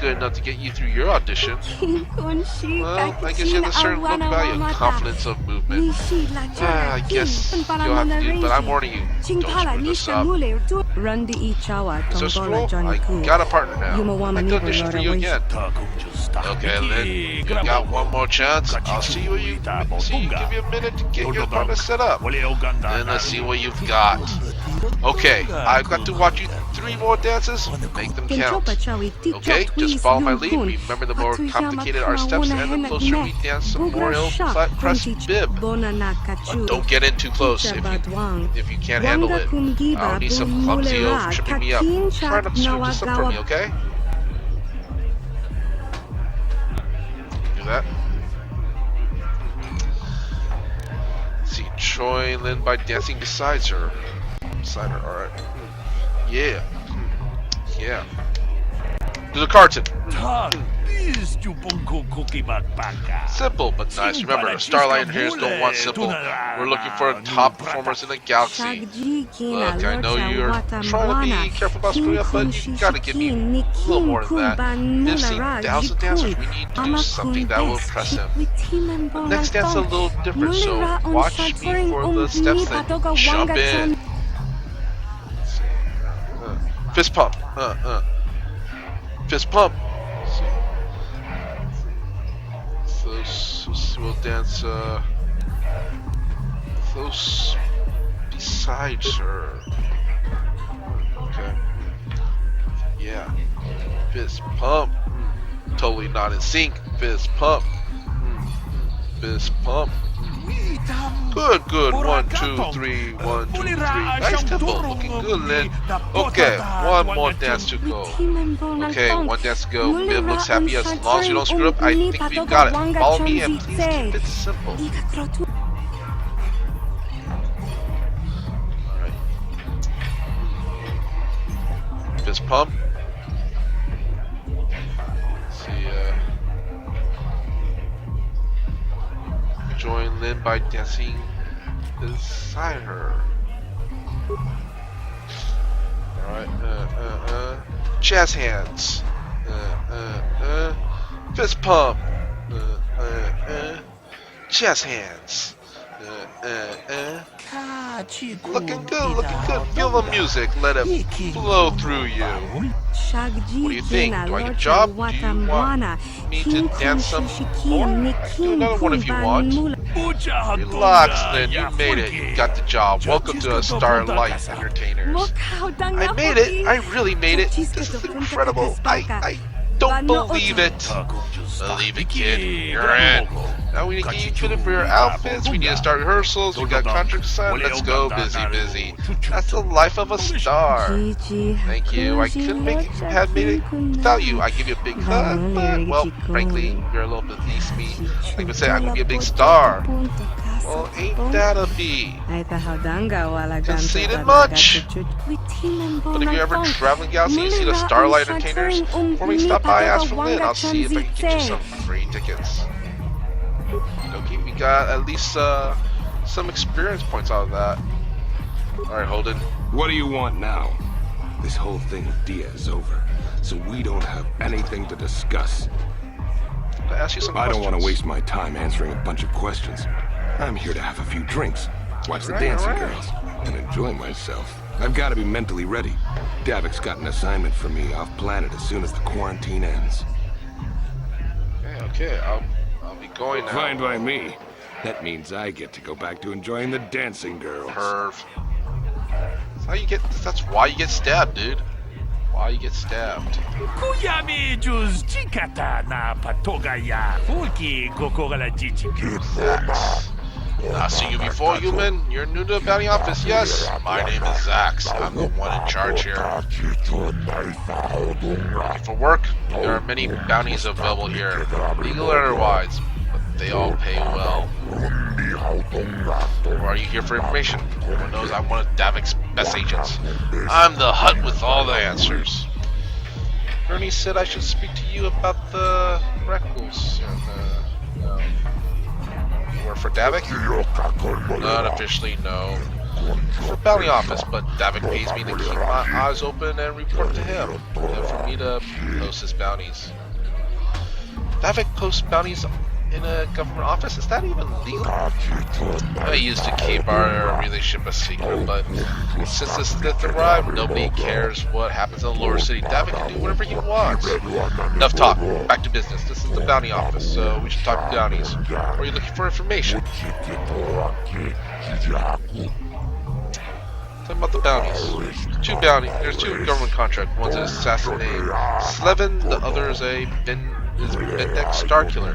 Good enough to get you through your audition. Well, I guess you have a certain look about you, confidence of movement. I guess you'll have to do it, but I'm warning you, don't screw this up. So scroll, I got a partner now. I'd like to audition for you again. Okay, Lynn, you got one more chance. I'll see what you give you a minute to get your partner set up. Then let's see what you've got. Okay, I've got to watch you 3 more dances. Make them count. Okay, just follow my lead. Remember, the more complicated our steps and the closer we dance, the more he'll press bib. But don't get in too close if you can't handle it. I'll need some clumsy oaf tripping me up. Try not to screw this up for me, okay? Do that. Let's see, Choi Lin by dancing beside her. Alright. Yeah. Yeah. Do the carton. Simple but nice. Remember, Starlight Engineers don't want simple. We're looking for top performers in the galaxy. Look, I know you're trying to be careful about screwing up, but you gotta give me a little more than that. We've seen thousands of dancers. We need to do something that will impress him. The next dance is a little different, so watch me for the steps, then jump in. Fist pump. Fist pump. So we'll dance close beside her. Okay. Yeah. Fist pump. Totally not in sync. Fist pump. Fist pump. Good. 1, 2, 3. 1, 2, 3. Nice tempo. Looking good, Lynn. Okay, one more dance to go. Okay, one dance to go. Bib looks happy. As long as you don't screw up, I think we've got it. Follow me and please keep it simple. Alright. Fist pump. Let's see, join Lynn by dancing beside her. Alright, jazz hands. Fist pump. Jazz hands. Looking good. Feel the music. Let it flow through you. What do you think? Do I get a job? Do you want me to dance some more? I can do another one if you want. Relax, then. You made it. You got the job. Welcome to Starlight Entertainers. I made it. I really made it. This is incredible. I don't believe it. Believe it, kid. You're in. Now we need to get you fitted for your outfits. We need to start rehearsals. We got contracts signed. Let's go. Busy. That's the life of a star. Thank you. I couldn't have made it without you. I give you a big hug, but, well, frankly, you're a little bit beneath me. Like I said, I'm gonna be a big star. Well, ain't that a bee? Conceited much? But if you're ever traveling galaxy, you see the Starlight Entertainers, for me, stop by, ask for Lynn. I'll see if I can get you some free tickets. Okay, we got at least some experience points out of that. Alright, Holden. What do you want now? This whole thing with Dia is over, so we don't have anything to discuss. I ask you some I questions. don't want to waste my time answering a bunch of questions. I'm here to have a few drinks, watch the dancing girls, and enjoy myself. I've got to be mentally ready. Davik's got an assignment for me off planet as soon as the quarantine ends. Okay, I'll be going now. Fine by me. That means I get to go back to enjoying the dancing girls. Perv. That's why you get stabbed, dude. Why you get stabbed. Zax. I see you before, human. You're new to the bounty office, yes? My name is Zax. I'm the one in charge here. Looking for work? There are many bounties available here, legal or otherwise, but they all pay well. Or are you here for information? Everyone knows I'm one of Davik's best agents. I'm the hut with all the answers. Bernie said I should speak to you about the recluse. No. You work for Davik? Not officially, no. For bounty office, but Davik pays me to keep my eyes open and report to him, and for me to post his bounties. Davik posts bounties in a government office? Is that even legal? I used to keep our relationship a secret, but since the Sith arrived, nobody cares what happens in the lower city. Davik can do whatever he wants. Enough talk. Back to business. This is the bounty office, so we should talk bounties. Or are you looking for information? Talking about the bounties. There's two government contracts. One's an assassin named Slevin, the other is a Bendek Starkiller.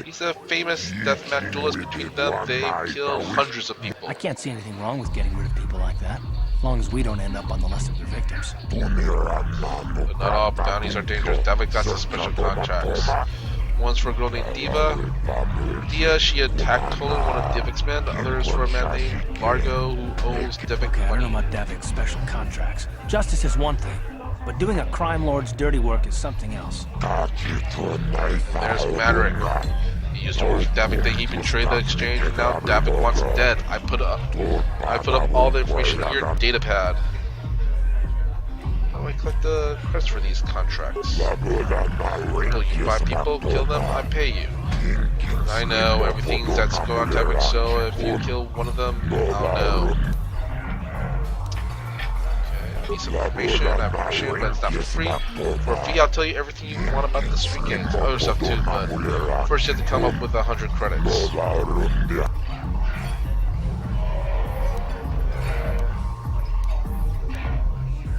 He's a famous deathmatch duelist. Between them, they kill hundreds of people. I can't see anything wrong with getting rid of people like that, as long as we don't end up on the list of their victims. But not all bounties are dangerous. Davik got some special contracts. One's for a girl named Dia, she attacked Tolan, one of Davik's men. The other is for a man named Largo, who owes Davik money. I don't know about Davik's special contracts. Justice is one thing, but doing a crime lord's dirty work is something else. There's Maverick. He used to work with Davik, then he betrayed the exchange, and now Davik wants him dead. I put up all the information in your data pad. How do I collect the credits for these contracts? Will you find people, kill them, I pay you. I know everything that's going on Davik, so if you kill one of them, I'll know. I need some information, I have information, but it's not for free. For a fee, I'll tell you everything you want about the street gangs, other stuff too, but first you have to come up with 100 credits.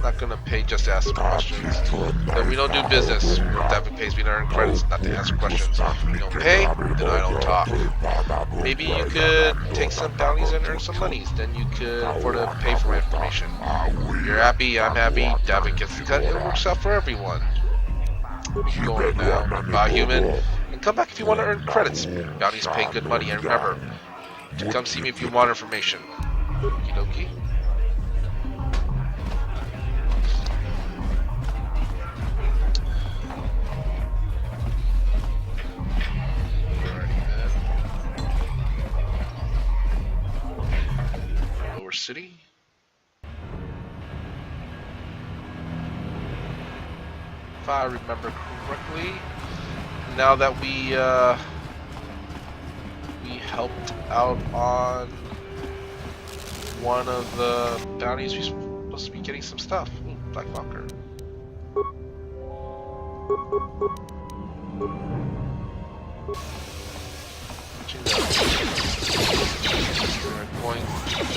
Not gonna pay just to ask questions. Then we don't do business. Davik pays me to earn credits, not to answer questions. If you don't pay, then I don't talk. Maybe you could take some bounties and earn some monies. Then you could afford to pay for my information. You're happy, I'm happy. Davik gets the cut. It works out for everyone. I'm going now. Bye, human. And come back if you want to earn credits. Bounties pay good money, and remember to come see me if you want information. Okie dokie. City. If I remember correctly, now that we helped out on one of the bounties, we're supposed to be getting some stuff. Ooh, Black Bunker. We're going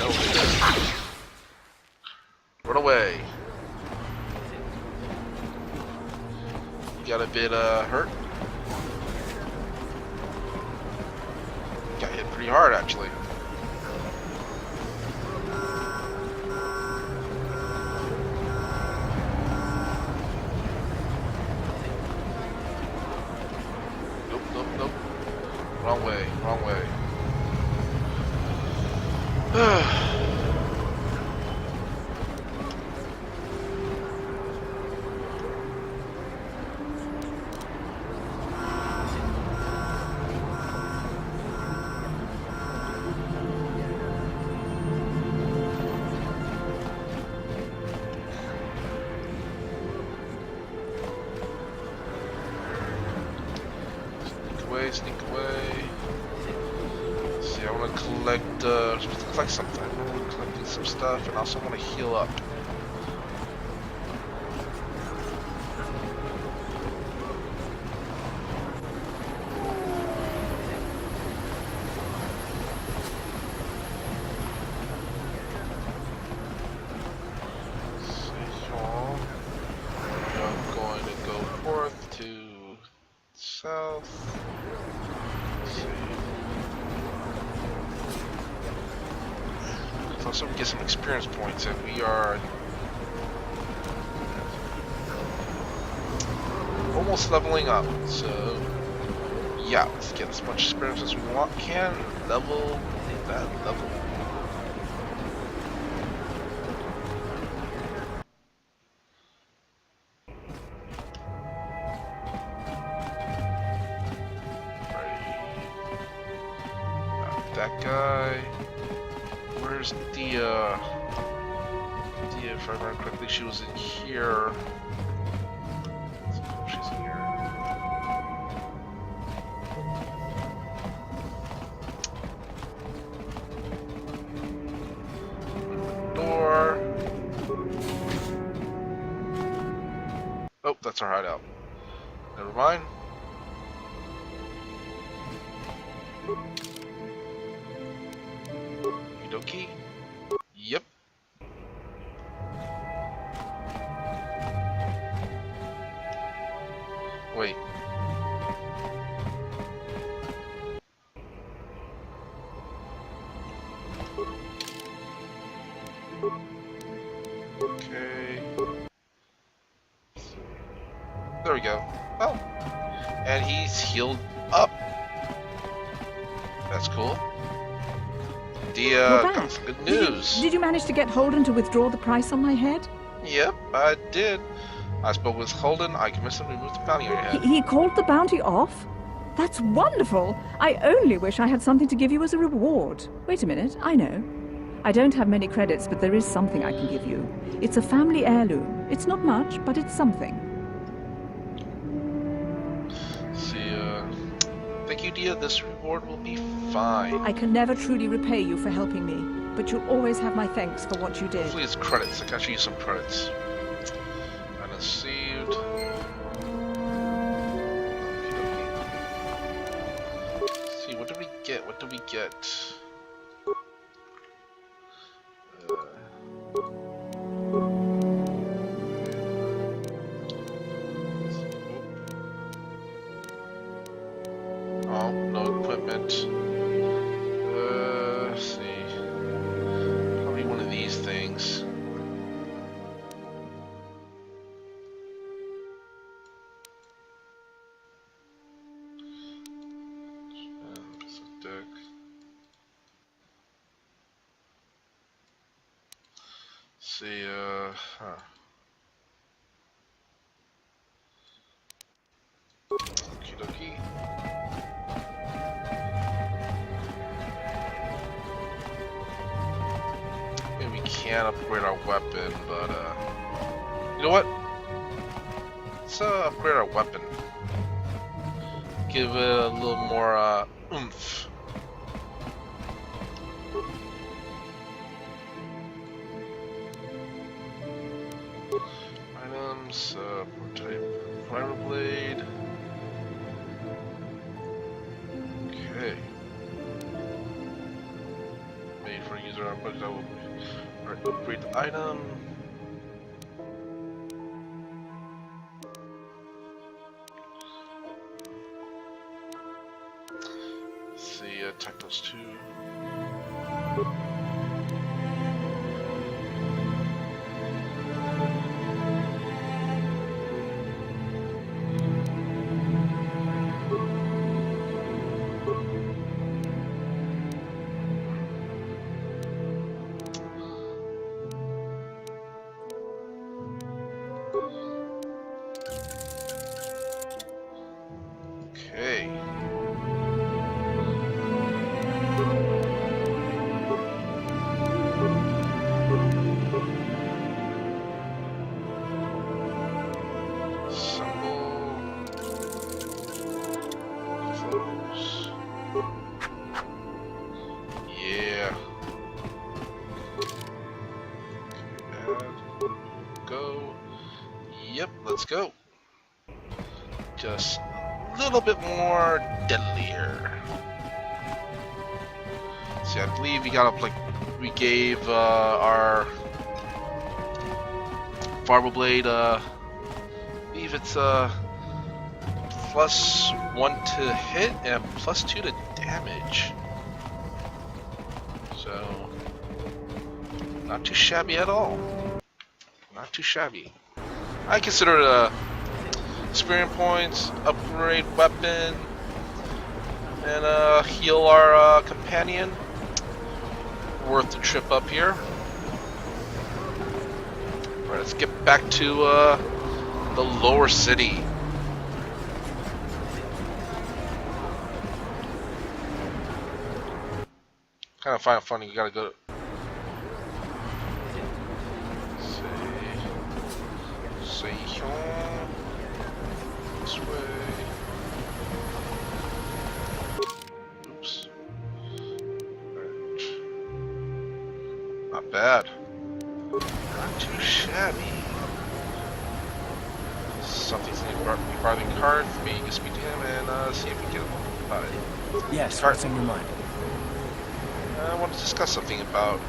over there. Run away. You got a bit hurt? Got hit pretty hard actually. Nope. Wrong way. Sneak away. See, I want to collect something. I want to collect some stuff, and also want to heal up. I'm going to go forth to south. So we get some experience points, and we are almost leveling up. So yeah, let's get as much experience as we can. Level that level. That guy. Where's Dia? Dia, if I remember correctly, she was in here. She's in here. Door. Oh, that's our hideout. Never mind. Okie. Yep. Wait. Okay. There we go. Oh. And he's healed up. That's cool. Got some good news. Did you manage to get Holden to withdraw the price on my head? Yep, I did. I spoke with Holden. I convinced him to remove the bounty on your head. He called the bounty off? That's wonderful. I only wish I had something to give you as a reward. Wait a minute, I know. I don't have many credits, but there is something I can give you. It's a family heirloom. It's not much, but it's something. Thank you, Dia. This reward will be fine. I can never truly repay you for helping me, but you'll always have my thanks for what you did. Hopefully it's credits. I can actually use some credits. Unassieved. Let's see, what do we get? What do we get? Oh, no equipment. Let's see. Probably one of these things. See, Okie dokie. Maybe we can upgrade our weapon, but, you know what? Let's, upgrade our weapon. Give it a little more, oomph. Items, type fiber blade. Okay. for user output. I will upgrade the item. Let's see, attack those two. Okay. Close. Yeah. Go. Yep, let's go. Just a little bit more deadlier. See, I believe we got up like we gave our Farble Blade. I believe it's +1 to hit and +2 to damage. So not too shabby at all. Not too shabby. I consider it experience points, upgrade weapon, and heal our companion. Worth the trip up here. Alright, let's get back to the lower city. Kind of find it funny, you gotta go. Say this way. Oops. Right. Not bad. Not too shabby. Something's in the private card for me. You can speak to him and see if we can get him about it. Yes, what's in your mind? I want to discuss something about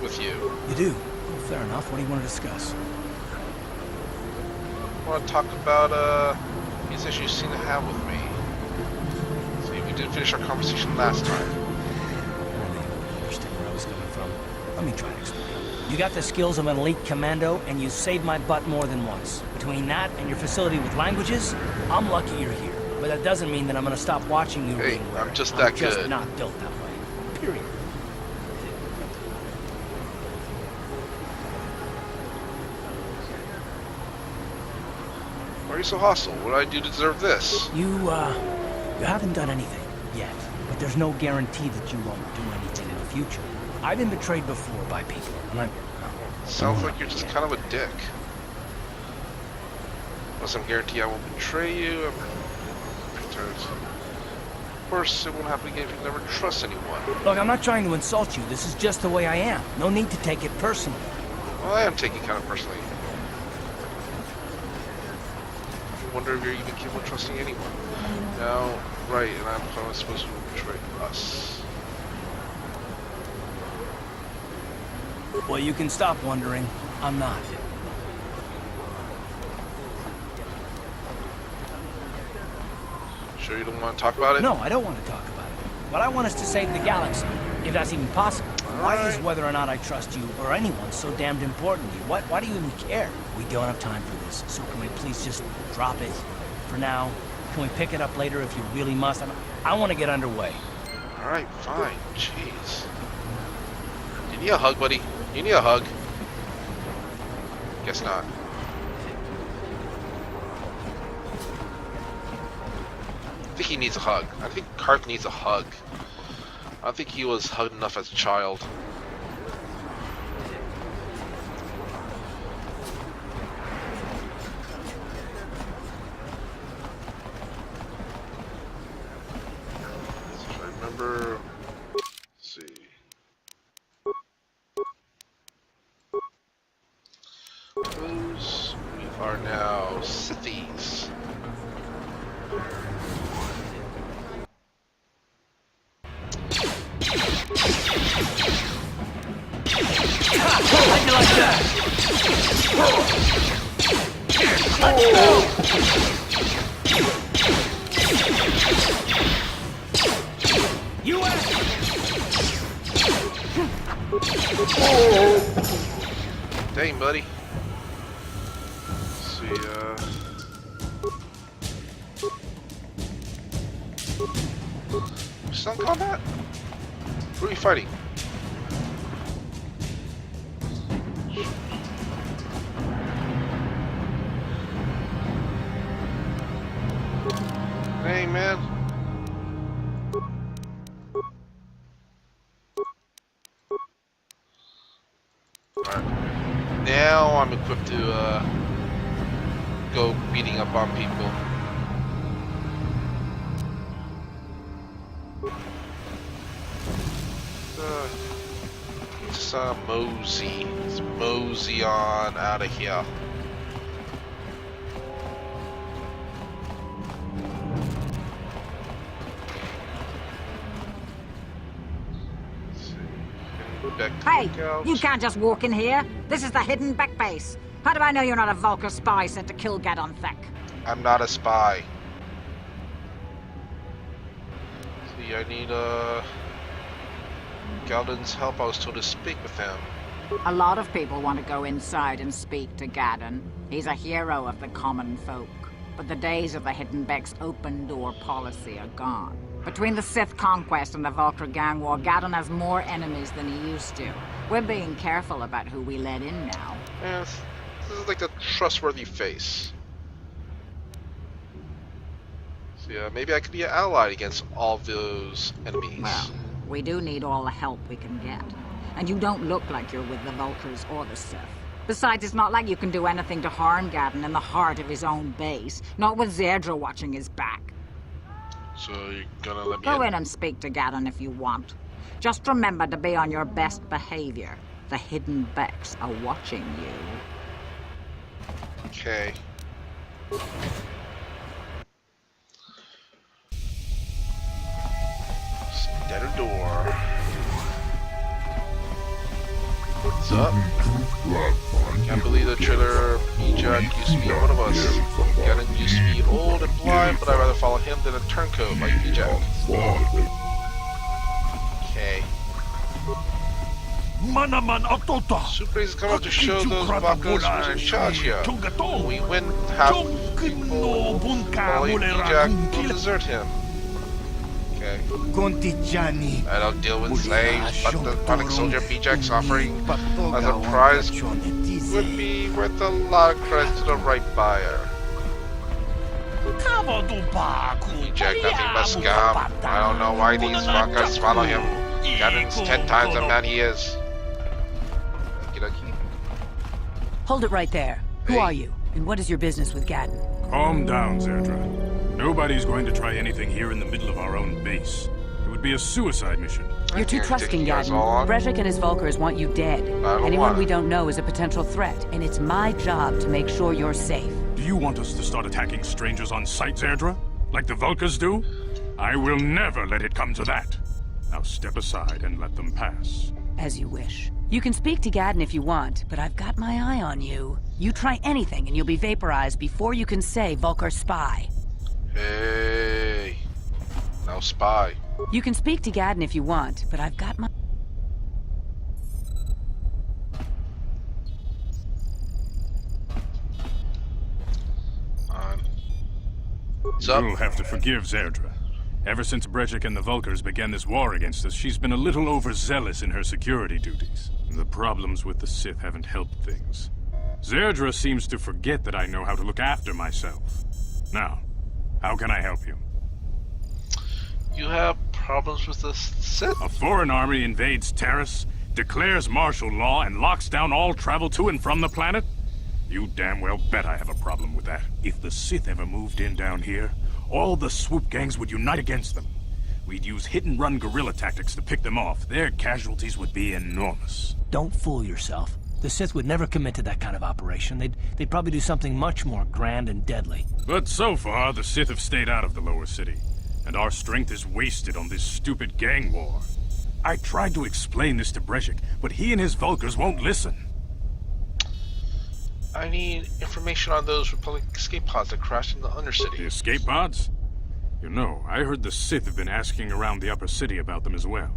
with you. You do? Well, fair enough. What do you want to discuss? I want to talk about these issues you seem to have with me. See, we did finish our conversation last time. I don't understand where I was coming from. Let me try to explain. You got the skills of an elite commando, and you saved my butt more than once. Between that and your facility with languages, I'm lucky you're here. But that doesn't mean that I'm going to stop watching you. Hey, I'm just that good. I'm just not built that way. Period. Why are you so hostile? What do I do to deserve this? You haven't done anything yet, but there's no guarantee that you won't do anything in the future. I've been betrayed before by people, and I'm... Sounds like you're just kind of a dick. Unless I'm guaranteed I won't betray you, of course, it won't happen again if you never trust anyone. Look, I'm not trying to insult you. This is just the way I am. No need to take it personally. Well, I am taking it kind of personally. I wonder if you're even capable of trusting anyone. Now, right, and I'm probably supposed to betray us. Well, you can stop wondering. I'm not. Sure you don't want to talk about it? No, I don't want to talk about it. But I want us to save the galaxy, if that's even possible. Why is whether or not I trust you or anyone so damned important to you? Why do you even care? We don't have time for this, so can we please just drop it for now? Can we pick it up later if you really must? I want to get underway. Alright, fine. Jeez. You need a hug, buddy. You need a hug. Guess not. I think he needs a hug. I think Karth needs a hug. I don't think he was hugged enough as a child. So if I remember, let's see. Those we are now Sithies. Dang, buddy. Let's see, still in combat? Who are you fighting? Hey, man. Alright. Now I'm equipped to go beating up on people. It's mosey. Let's mosey on out of here. Hey, you can't just walk in here. This is the hidden back base. How do I know you're not a Vulcar spy sent to kill Gadon Thek? I'm not a spy. See, I need Gadon's help. I was told to speak with him. A lot of people want to go inside and speak to Gadon. He's a hero of the common folk. But the days of the Hidden Beck's open door policy are gone. Between the Sith conquest and the Vulcar gang war, Gadon has more enemies than he used to. We're being careful about who we let in now. Yes, this is like a trustworthy face. So yeah, maybe I could be an ally against all those enemies. Well, we do need all the help we can get. And you don't look like you're with the Vulcars or the Sith. Besides, it's not like you can do anything to harm Gadon in the heart of his own base. Not with Zerdra watching his back. So you're gonna let me Go in and speak to Gadon if you want. Just remember to be on your best behavior. The Hidden Becks are watching you. Okay. Dead a door. What's up? Can't believe the trailer Jack used to be one of us. Gadon used to be old and blind, but I'd rather follow him than a turncoat like Jack. Okay. Super is coming up to show those Vakos who's in charge here. When we win, half people following Jack will desert him. Okay. I don't deal with slaves, but the Panic Soldier P-Jack's offering as a prize would be worth a lot of credit to the right buyer. P-Jack nothing but scum. I don't know why these fuckers follow him. Gadon's 10 times the man he is. Hold it right there. Who are you? And what is your business with Gadon? Calm down, Zerdra. Nobody's going to try anything here in the middle of our own base. It would be a suicide mission. You're too trusting, Gadon. Brezhik and his Vulcars want you dead. Anyone we don't know is a potential threat, and it's my job to make sure you're safe. Do you want us to start attacking strangers on sight, Zerdra? Like the Vulcars do? I will never let it come to that. Now step aside and let them pass. As you wish. You can speak to Gadon if you want, but I've got my eye on you. You try anything and you'll be vaporized before you can say Vulcar spy. Hey, now spy. You can speak to Gadon if you want, but I've got my... You'll have to forgive Zerdra. Ever since Brezhik and the Vulcars began this war against us, she's been a little overzealous in her security duties. The problems with the Sith haven't helped things. Zerdra seems to forget that I know how to look after myself. Now, how can I help you? You have problems with the Sith? A foreign army invades Terrace, declares martial law, and locks down all travel to and from the planet? You damn well bet I have a problem with that. If the Sith ever moved in down here, all the swoop gangs would unite against them. We'd use hit-and-run guerrilla tactics to pick them off. Their casualties would be enormous. Don't fool yourself. The Sith would never commit to that kind of operation. They'd probably do something much more grand and deadly. But so far, the Sith have stayed out of the lower city, and our strength is wasted on this stupid gang war. I tried to explain this to Brezhik, but he and his Vulcars won't listen. I need information on those Republic escape pods that crashed in the Undercity. The escape pods? You know, I heard the Sith have been asking around the upper city about them as well.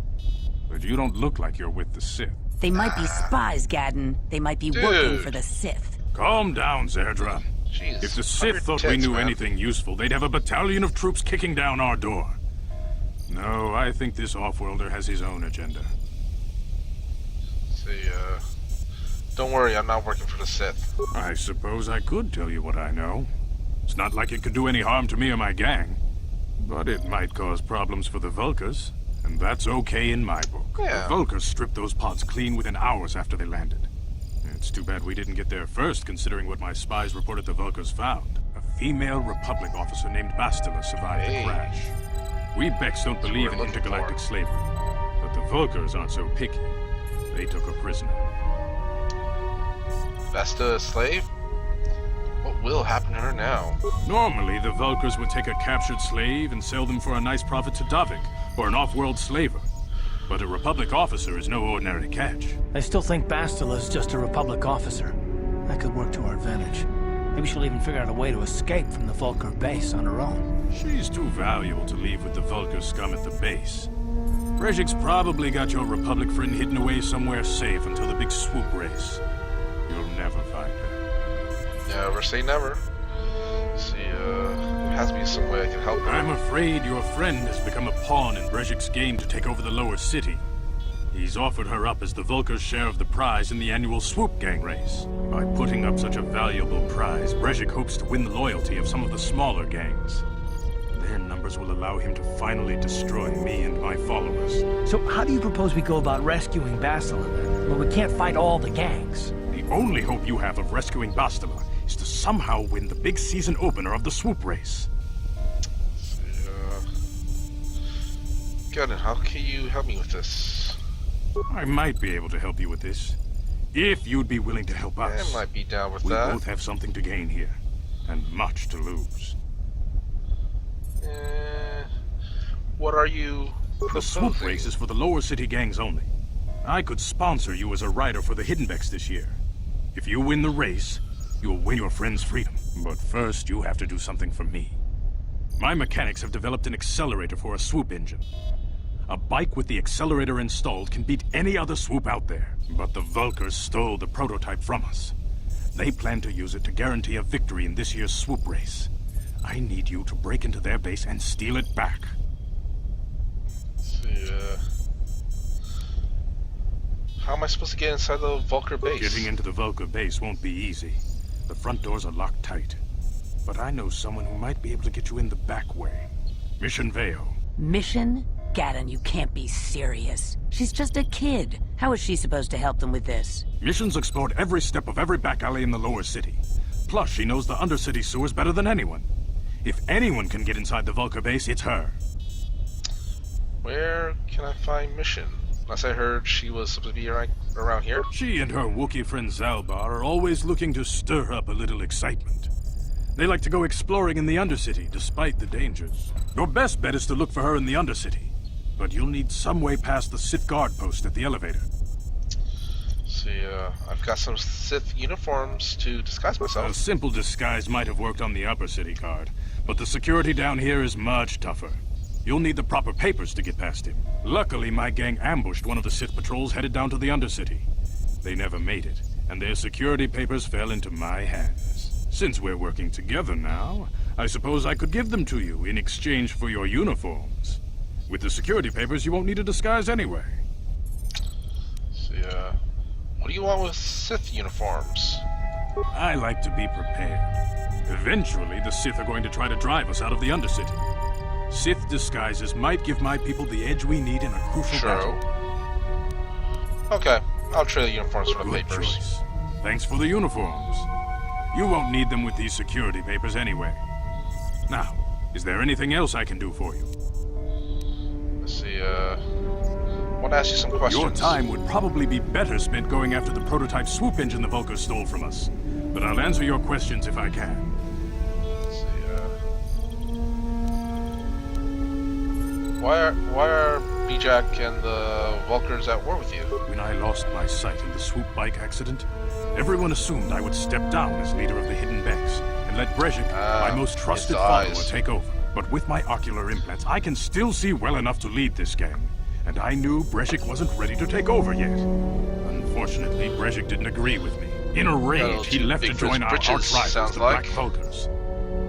But you don't look like you're with the Sith. They might be spies, Gadden. They might be working for the Sith. Calm down, Zerdra. Jeez, if the Sith thought we knew anything useful, they'd have a battalion of troops kicking down our door. No, I think this off-worlder has his own agenda. See, don't worry, I'm not working for the Sith. I suppose I could tell you what I know. It's not like it could do any harm to me or my gang. But it might cause problems for the Vulkars, and that's okay in my book. Yeah. The Vulkars stripped those pods clean within hours after they landed. It's too bad we didn't get there first, considering what my spies reported the Vulkars found. A female Republic officer named Bastila survived the crash. We Becks don't believe in intergalactic slavery, but the Vulkars aren't so picky. They took her prisoner. Bastila a slave? What will happen to her now? Normally, the Vulkars would take a captured slave and sell them for a nice profit to Davik, or an off-world slaver. But a Republic officer is no ordinary catch. I still think Bastila's just a Republic officer. That could work to our advantage. Maybe she'll even figure out a way to escape from the Vulkar base on her own. She's too valuable to leave with the Vulkar scum at the base. Brejik's probably got your Republic friend hidden away somewhere safe until the big swoop race. You'll never find her. Never say never. See, there has to be some way I can help her. I'm afraid your friend has become a pawn in Brejik's game to take over the lower city. He's offered her up as the Vulkar's share of the prize in the annual swoop gang race. By putting up such a valuable prize, Brejik hopes to win the loyalty of some of the smaller gangs. Their numbers will allow him to finally destroy me and my followers. So how do you propose we go about rescuing Bastila then? Well, we can't fight all the gangs. The only hope you have of rescuing Bastila is to somehow win the big season opener of the swoop race. Gadden, how can you help me with this? I might be able to help you with this. If you'd be willing to help us. I might be down with we that. We both have something to gain here, and much to lose. What are you proposing? The swoop race is for the lower city gangs only. I could sponsor you as a rider for the Hiddenbecks this year. If you win the race, you'll win your friend's freedom. But first, you have to do something for me. My mechanics have developed an accelerator for a swoop engine. A bike with the accelerator installed can beat any other swoop out there. But the Vulkars stole the prototype from us. They plan to use it to guarantee a victory in this year's swoop race. I need you to break into their base and steal it back. Let's see, how am I supposed to get inside the Vulkar base? Getting into the Vulkar base won't be easy. The front doors are locked tight. But I know someone who might be able to get you in the back way. Mission Veo. Mission? Gadden, you can't be serious. She's just a kid. How is she supposed to help them with this? Mission's explored every step of every back alley in the lower city. Plus, she knows the undercity sewers better than anyone. If anyone can get inside the Vulkar base, it's her. Where can I find Mission? Unless I heard she was supposed to be around here? She and her Wookiee friend Zalbar are always looking to stir up a little excitement. They like to go exploring in the Undercity, despite the dangers. Your best bet is to look for her in the Undercity. But you'll need some way past the Sith guard post at the elevator. See, I've got some Sith uniforms to disguise myself. A simple disguise might have worked on the upper city guard, but the security down here is much tougher. You'll need the proper papers to get past him. Luckily, my gang ambushed one of the Sith patrols headed down to the Undercity. They never made it, and their security papers fell into my hands. Since we're working together now, I suppose I could give them to you in exchange for your uniforms. With the security papers, you won't need a disguise anyway. See, what do you want with Sith uniforms? I like to be prepared. Eventually, the Sith are going to try to drive us out of the Undercity. Sith disguises might give my people the edge we need in a crucial battle. Okay, I'll trade the uniforms for the papers. Choice. Thanks for the uniforms. You won't need them with these security papers anyway. Now, is there anything else I can do for you? Let's see, I want to ask you some questions. Your time would probably be better spent going after the prototype swoop engine the Vulkars stole from us. But I'll answer your questions if I can. Let's see, why are Bijak and the Vulkars at war with you? When I lost my sight in the swoop bike accident, everyone assumed I would step down as leader of the Hidden Becks and let Brejik, my most trusted follower, take over. But with my ocular implants, I can still see well enough to lead this gang. and I knew Brezhik wasn't ready to take over yet. Unfortunately, Brezhik didn't agree with me. In a rage, he left to join our arch-rivals, the Black Vulkars.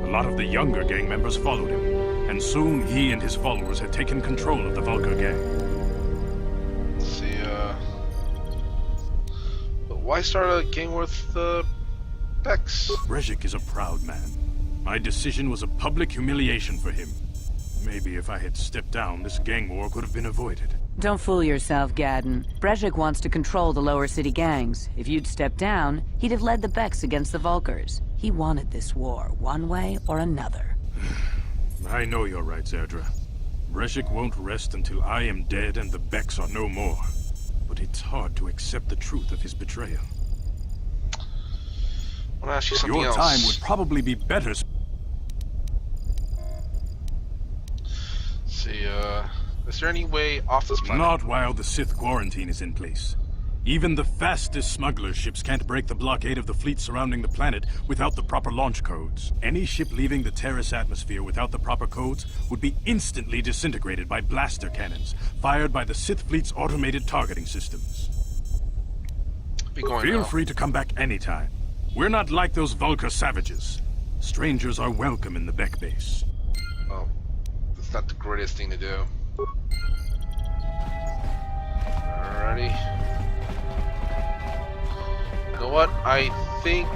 A lot of the younger gang members followed him, and soon he and his followers had taken control of the Vulkar gang. Let's see, but why start a gang with, Bex? Brezhik is a proud man. My decision was a public humiliation for him. Maybe if I had stepped down, this gang war could have been avoided. Don't fool yourself, Gadden. Brezhik wants to control the lower city gangs. If you'd stepped down, he'd have led the Beks against the Vulkars. He wanted this war, one way or another. I know you're right, Zerdra. Brezhik won't rest until I am dead and the Beks are no more. But it's hard to accept the truth of his betrayal. I want to ask you something Your else. time would probably be better. See, is there any way off this planet? Not while the Sith quarantine is in place. Even the fastest smuggler ships can't break the blockade of the fleet surrounding the planet without the proper launch codes. Any ship leaving the Terrace atmosphere without the proper codes would be instantly disintegrated by blaster cannons, fired by the Sith fleet's automated targeting systems. Feel free to come back anytime. We're not like those Vulkar savages. Strangers are welcome in the Bek base. Well, that's not the greatest thing to do. Alrighty. You know what? I think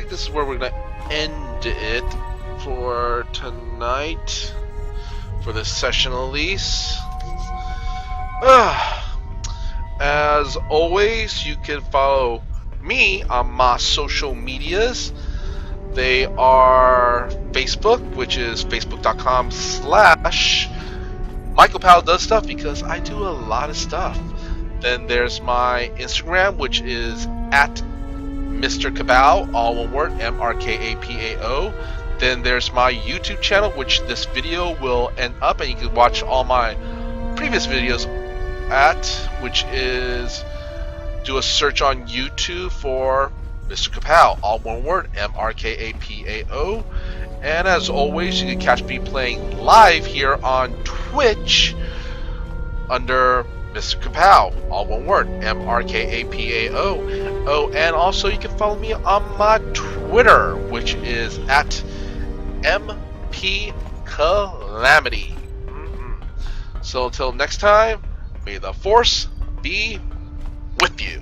this is where we're gonna end it for tonight, for this session at least. As always, you can follow me on my social medias. They are Facebook, which is facebook.com/MrKaPao does stuff, because I do a lot of stuff. Then there's my Instagram, which is at MrKaPao, all one word, MrKaPao. Then there's my YouTube channel, which this video will end up, and you can watch all my previous videos at, which is, do a search on YouTube for MrKaPao, all one word, MrKaPao. And as always, you can catch me playing live here on Twitch under MrKaPao, all one word, MrKaPao. Oh, and also you can follow me on my Twitter, which is at MPCalamity. So until next time, may the Force be with you.